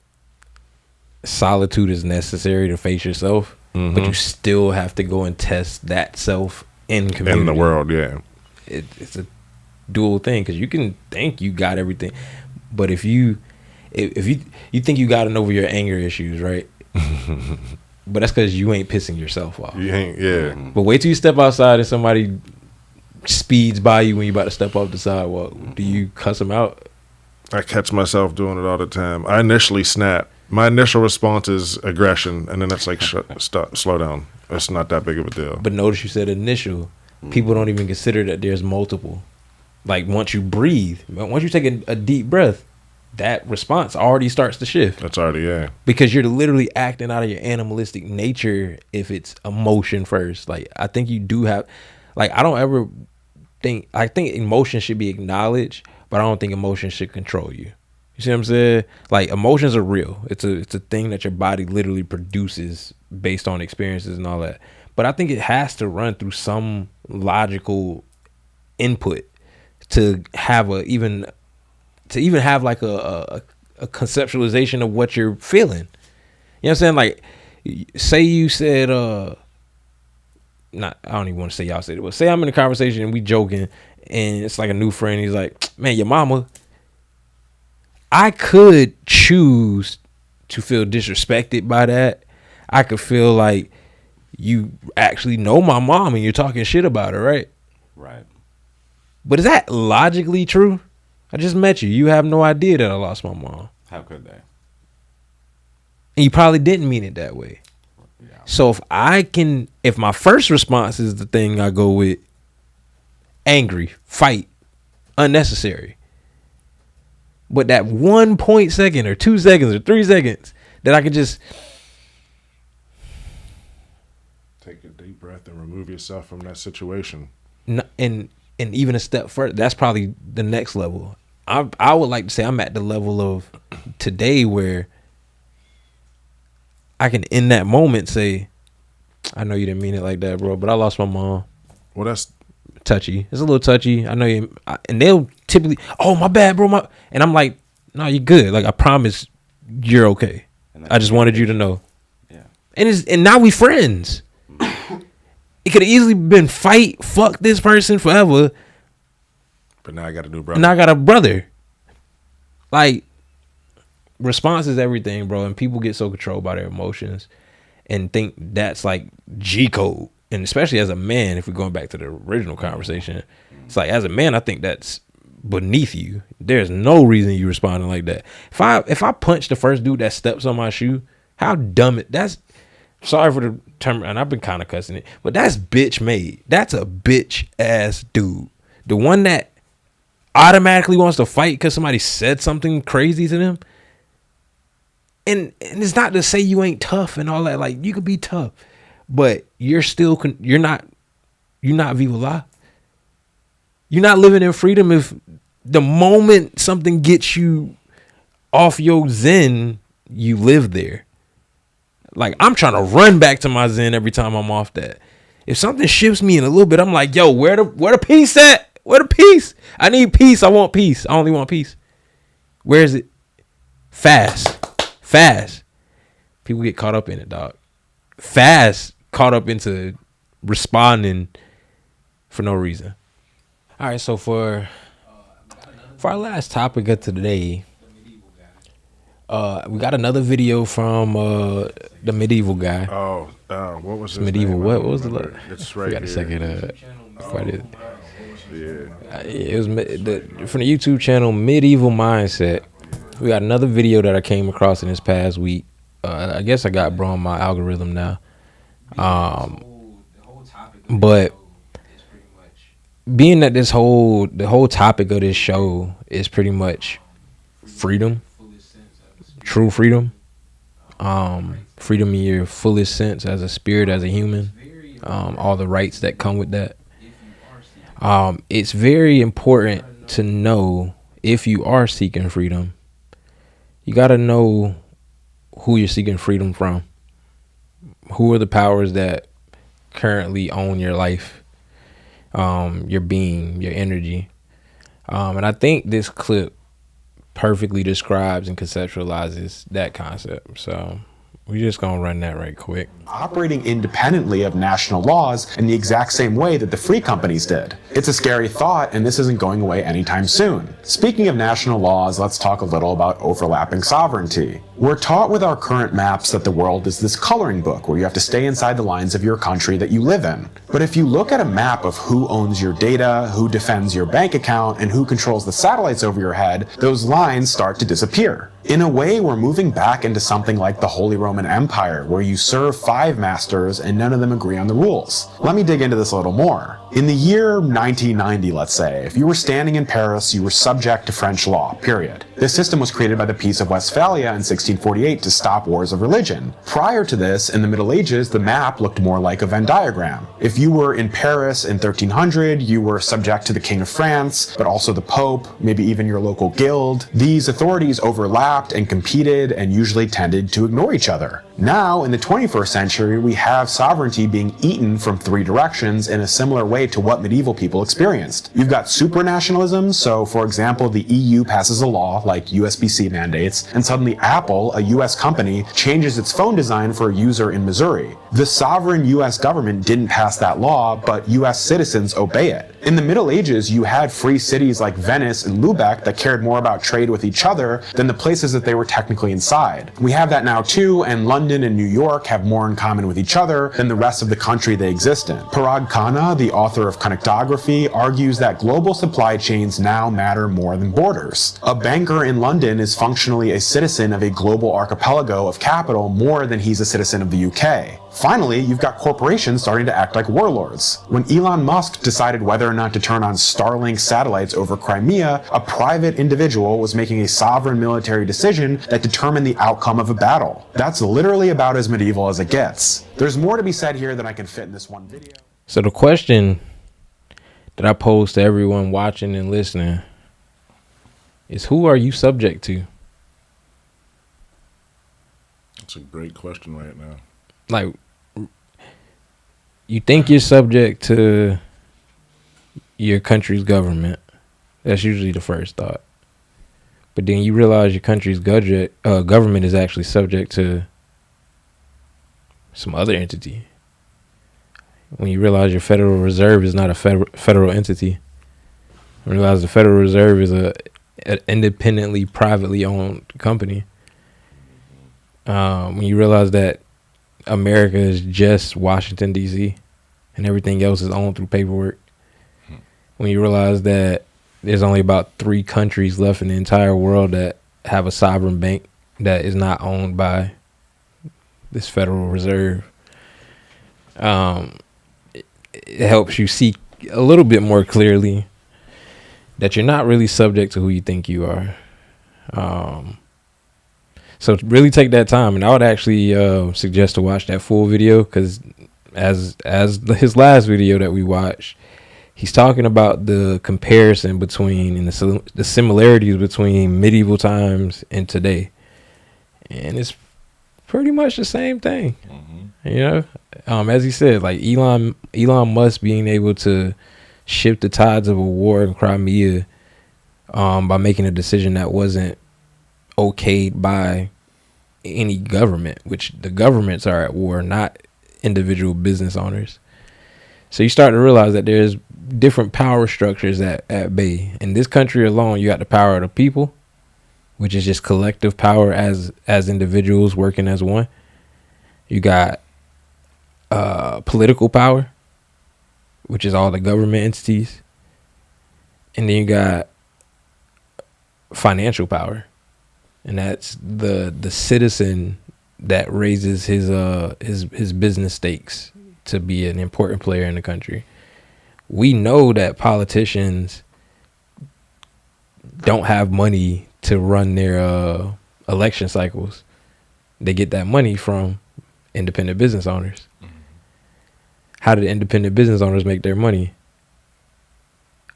solitude is necessary to face yourself. But you still have to go and test that self in community. In the world, yeah. It's a dual thing, because you can think you got everything, but if you think you got it over your anger issues, right? But that's because you ain't pissing yourself off. You ain't, yeah. But wait till you step outside and somebody speeds by you when you about to step off the sidewalk. Do you cuss them out? I catch myself doing it all the time. I initially snap. My initial response is aggression, and then it's like, stop, slow down. It's not that big of a deal. But notice you said initial. People don't even consider that there's multiple. Like, once you breathe, once you take a deep breath, that response already starts to shift. That's already, yeah. Because you're literally acting out of your animalistic nature if it's emotion first. Like, I think you do have, like, I think emotion should be acknowledged, but I don't think emotion should control you. You see what I'm saying? Like, emotions are real. It's a thing that your body literally produces based on experiences and all that. But I think it has to run through some logical input to have even have like a conceptualization of what you're feeling. You know what I'm saying? Like, say you said, I don't even want to say y'all said it, but say I'm in a conversation and we joking and it's like a new friend. He's like, man, your mama. I could choose to feel disrespected by that. I could feel like you actually know my mom and you're talking shit about her, right? Right. But is that logically true? I just met you. You have no idea that I lost my mom. How could they? And you probably didn't mean it that way. Yeah. So if my first response is the thing I go with, angry, fight, unnecessary. But that 1 second or 2 seconds or 3 seconds that I could just take a deep breath and remove yourself from that situation. And even a step further, that's probably the next level. I would like to say I'm at the level of today where I can, in that moment, say, I know you didn't mean it like that, bro, but I lost my mom. Well, that's touchy. It's a little touchy. I know you, and they'll typically, oh, my bad, bro. And I'm like, no, you're good. Like, I promise you're okay. I just wanted you to know. Yeah. And now we friends. It could have easily been fight, fuck this person forever. But now I got a new brother. Now I got a brother. Like, response is everything, bro. And people get so controlled by their emotions. and think that's like G code. And especially as a man, if we're going back to the original conversation, it's like, as a man, I think that's beneath you. There's no reason you responding like that. If I punch the first dude that steps on my shoe, how dumb that's, sorry for the term, and I've been kind of cussing it, but that's bitch made. That's a bitch ass dude. The one that automatically wants to fight because somebody said something crazy to them. And it's not to say you ain't tough and all that. Like, you could be tough, but you're not Viva La. You're not living in freedom if the moment something gets you off your zen, you live there. Like, I'm trying to run back to my zen every time I'm off that. If something shifts me in a little bit, I'm like, yo, where the peace at? Where the peace? I need peace. I want peace. I only want peace. Where is it? Fast. People get caught up in it, dog. Fast caught up into responding for no reason. All right, so for our last topic of today, we got another video from the medieval guy. Oh, what was his medieval? name? What was the? It's right we got a here. second. Yeah. It was from the YouTube channel Medieval Mindset. We got another video that I came across in this past week. I guess I got bro on my algorithm now. But being that the whole topic of this show is pretty much freedom, true freedom, freedom in your fullest sense as a spirit, as a human, all the rights that come with that. It's very important to know, if you are seeking freedom, you got to know who you're seeking freedom from. Who are the powers that currently own your life, your being, your energy. And I think this clip perfectly describes and conceptualizes that concept. So we're just going to run that right quick. Operating independently of national laws in the exact same way that the free companies did. It's a scary thought, and this isn't going away anytime soon. Speaking of national laws, let's talk a little about overlapping sovereignty. We're taught with our current maps that the world is this coloring book where you have to stay inside the lines of your country that you live in. But if you look at a map of who owns your data, who defends your bank account, and who controls the satellites over your head, those lines start to disappear. In a way, we're moving back into something like the Holy Roman Empire, where you serve 5 masters and none of them agree on the rules. Let me dig into this a little more. In the year 1990, let's say, if you were standing in Paris, you were subject to French law, period. This system was created by the Peace of Westphalia in 1648 to stop wars of religion. Prior to this, in the Middle Ages, the map looked more like a Venn diagram. If you were in Paris in 1300, you were subject to the King of France, but also the Pope, maybe even your local guild. These authorities overlapped and competed and usually tended to ignore each other. Now, in the 21st century, we have sovereignty being eaten from 3 directions in a similar way to what medieval people experienced. You've got supranationalism, so for example, the EU passes a law like USB-C mandates, and suddenly Apple, a US company, changes its phone design for a user in Missouri. The sovereign US government didn't pass that law, but US citizens obey it. In the Middle Ages, you had free cities like Venice and Lubeck that cared more about trade with each other than the places that they were technically inside. We have that now too, and London and New York have more in common with each other than the rest of the country they exist in. Parag Khanna, the author of Connectography, argues that global supply chains now matter more than borders. A banker in London is functionally a citizen of a global archipelago of capital more than he's a citizen of the UK. Finally, you've got corporations starting to act like warlords. When Elon Musk decided whether or not to turn on Starlink satellites over Crimea, a private individual was making a sovereign military decision that determined the outcome of a battle. That's literally about as medieval as it gets. There's more to be said here than I can fit in this one video. So the question that I pose to everyone watching and listening is, who are you subject to? That's a great question right now. Like, you think you're subject to your country's government. That's usually the first thought. But then you realize your country's government is actually subject to some other entity. When you realize your Federal Reserve is not a federal entity. When you realize the Federal Reserve is an independently, privately owned company. When you realize that America is just Washington D.C. and everything else is owned through paperwork. When you realize that there's only about 3 countries left in the entire world that have a sovereign bank that is not owned by this Federal Reserve, it helps you see a little bit more clearly that you're not really subject to who you think you are. So really take that time, and I would actually suggest to watch that full video, because as his last video that we watched, he's talking about the comparison between and the similarities between medieval times and today, and it's pretty much the same thing. You know, as he said, like Elon Musk being able to shift the tides of a war in Crimea by making a decision that wasn't okayed by any government, which the governments are at war, not individual business owners. So you start to realize that there's different power structures at bay. In this country alone, you got the power of the people, which is just collective power as individuals working as one. You got political power, which is all the government entities. And then you got financial power, and that's the citizen that raises his business stakes to be an important player in the country. We know that politicians don't have money to run their election cycles. They get that money from independent business owners. How do the independent business owners make their money?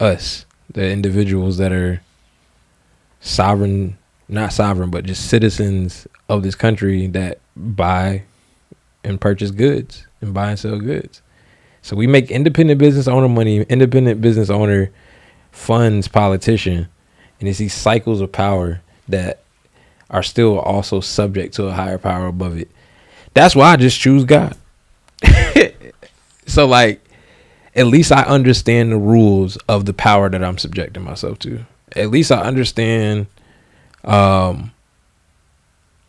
Us, the individuals that are not sovereign, but just citizens of this country that buy and purchase goods and buy and sell goods. So we make independent business owner money. Independent business owner funds politician, and it's these cycles of power that are still also subject to a higher power above it. That's why I just choose God. So like, at least I understand the rules of the power that I'm subjecting myself to. At least I understand how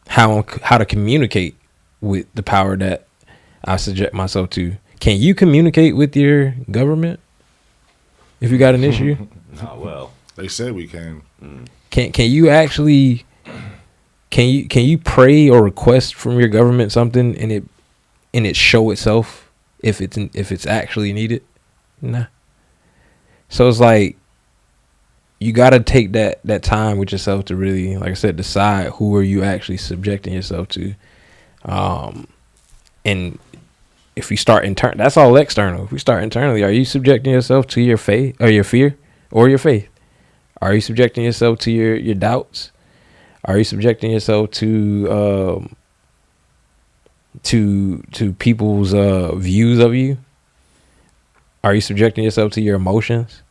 to communicate with the power that I subject myself to. Can you communicate with your government if you got an issue? Not well. They said we can. Can you actually can you pray or request from your government something and it show itself if it's actually needed? Nah. So it's like, you got to take that time with yourself to really, like I said, decide who are you actually subjecting yourself to. And if you start that's all external. If we start internally, are you subjecting yourself to your faith or your fear or your faith? Are you subjecting yourself to your doubts? Are you subjecting yourself to people's views of you? Are you subjecting yourself to your emotions?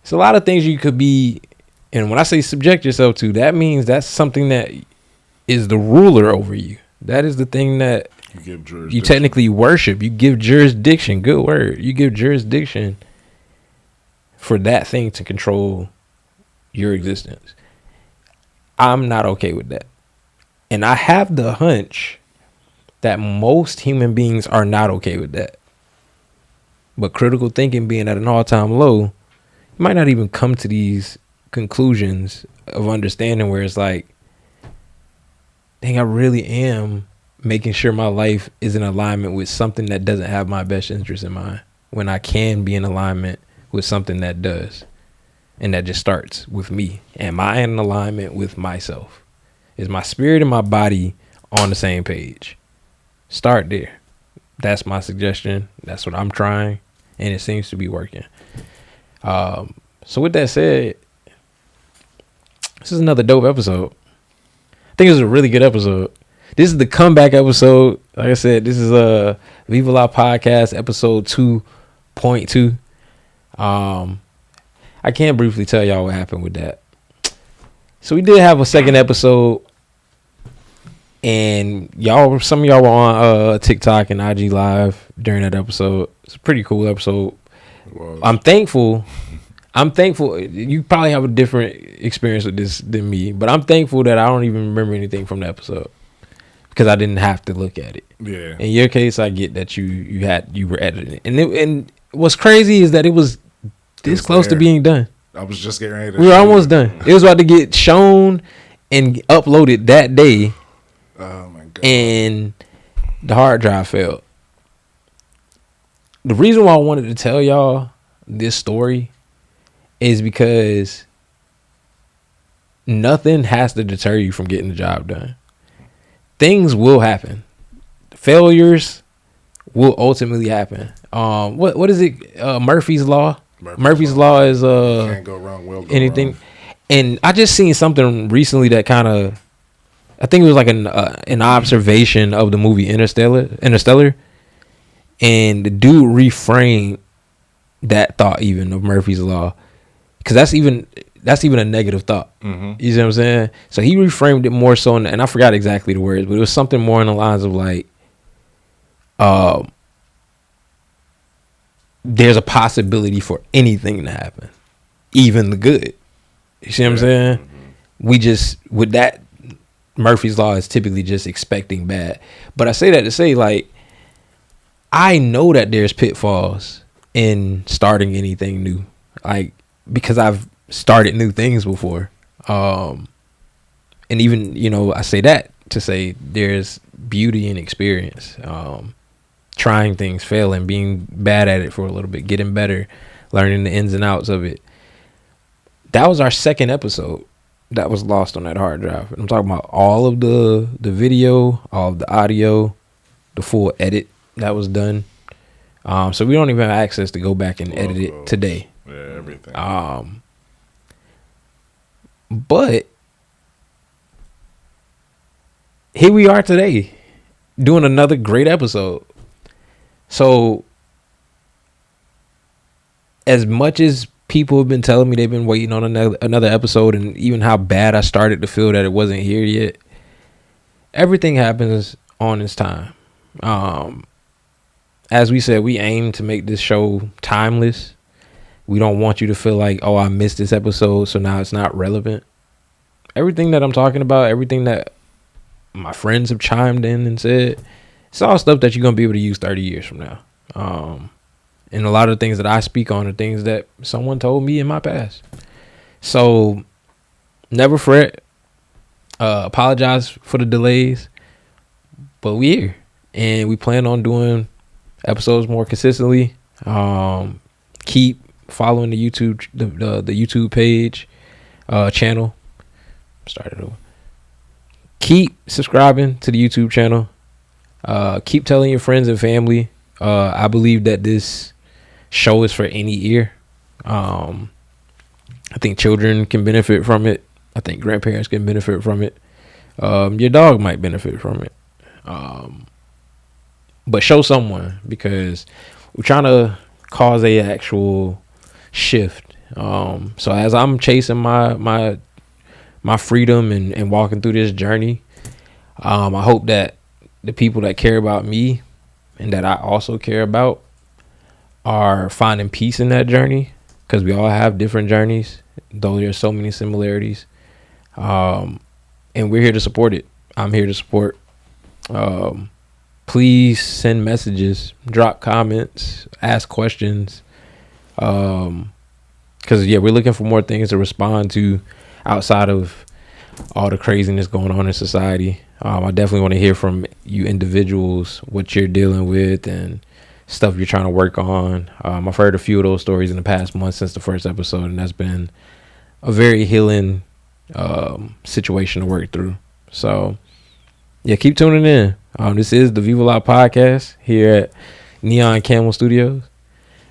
It's a lot of things you could be, and when I say subject yourself to, that means that's something that is the ruler over you. That is the thing that you technically worship. You give jurisdiction. Good word. You give jurisdiction for that thing to control your existence. I'm not okay with that. And I have the hunch that most human beings are not okay with that. But critical thinking being at an all-time low, you might not even come to these conclusions of understanding where it's like, dang, I really am making sure my life is in alignment with something that doesn't have my best interest in mind, when I can be in alignment with something that does. And that just starts with me. Am I in alignment with myself? Is my spirit and my body on the same page? Start there. That's my suggestion. That's what I'm trying. And it seems to be working. So with that said, this is another dope episode. I think it was a really good episode. This is the comeback episode. Like I said, this is a Viva La Podcast episode 2.2. I can briefly tell y'all what happened with that. So we did have a second episode, and some of y'all were on TikTok and IG Live during that episode. It's a pretty cool episode. I'm thankful. You probably have a different experience with this than me, but I'm thankful that I don't even remember anything from the episode. because I didn't have to look at it. Yeah. In your case, I get that you were editing, and what's crazy is that it was this close to being done. I was just getting ready to We were almost done. It was about to get shown and uploaded that day. Oh my god. And the hard drive failed. The reason why I wanted to tell y'all this story is because nothing has to deter you from getting the job done. Things will happen. Failures will ultimately happen. What is it? Murphy's Law. Murphy's Law is can't go wrong. Will go anything. wrong. And I just seen something recently that kind of, I think it was like an observation of the movie Interstellar, and the dude reframed that thought even of Murphy's Law, because that's even a negative thought. Mm-hmm. You see what I'm saying? So he reframed it more so, and I forgot exactly the words, but it was something more in the lines of like, there's a possibility for anything to happen, even the good. You see what I'm saying? Mm-hmm. We just, with that, Murphy's Law is typically just expecting bad. But I say that to say, like, I know that there's pitfalls in starting anything new, like, because I've started new things before. And even, I say that to say there's beauty in experience. Trying things, failing, being bad at it for a little bit, getting better, learning the ins and outs of it. That was our second episode that was lost on that hard drive. And I'm talking about all of the video, all of the audio, the full edit that was done. So we don't even have access to go back and edit it today. Yeah, everything. But here we are today doing another great episode. So as much as people have been telling me they've been waiting on another episode, and even how bad I started to feel that it wasn't here yet, everything happens on its time. As we said, we aim to make this show timeless. We don't want you to feel like, oh, I missed this episode, so now it's not relevant. Everything that I'm talking about, everything that my friends have chimed in and said, it's all stuff that you're going to be able to use 30 years from now. And a lot of the things that I speak on are things that someone told me in my past. So never fret. Apologize for the delays. But we're here. And we plan on doing episodes more consistently. Keep following the YouTube the YouTube page, channel. Started over. Keep subscribing to the YouTube channel. Keep telling your friends and family. I believe that this show is for any ear. I think children can benefit from it. I think grandparents can benefit from it. Your dog might benefit from it. But show someone, because we're trying to cause a actual shift. So as I'm chasing my freedom and walking through this journey, I hope that the people that care about me and that I also care about are finding peace in that journey, because we all have different journeys, though there's so many similarities. And we're here to support it. I'm here to support. Please send messages, drop comments, ask questions. Because, we're looking for more things to respond to outside of all the craziness going on in society. I definitely want to hear from you individuals, what you're dealing with and stuff you're trying to work on. I've heard a few of those stories in the past month since the first episode, and that's been a very healing situation to work through. So, keep tuning in. This is the Viva La podcast here at Neon Camel Studios,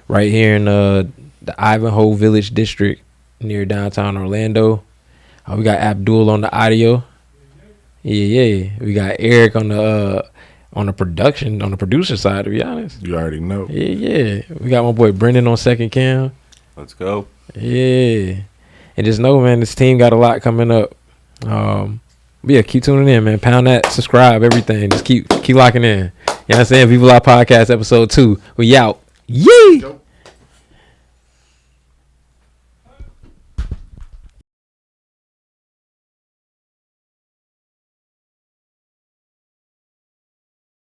right here in the Ivanhoe Village district near downtown Orlando. We got Abdul on the audio. Yeah. We got Eric on the producer side, to be honest. You already know. Yeah. We got my boy Brendan on second cam. Let's go. Yeah. And just know, man, this team got a lot coming up. Keep tuning in, man. Pound that, subscribe, everything. Just keep locking in. You know what I'm saying? Viva La Podcast episode 2. We out. Yee!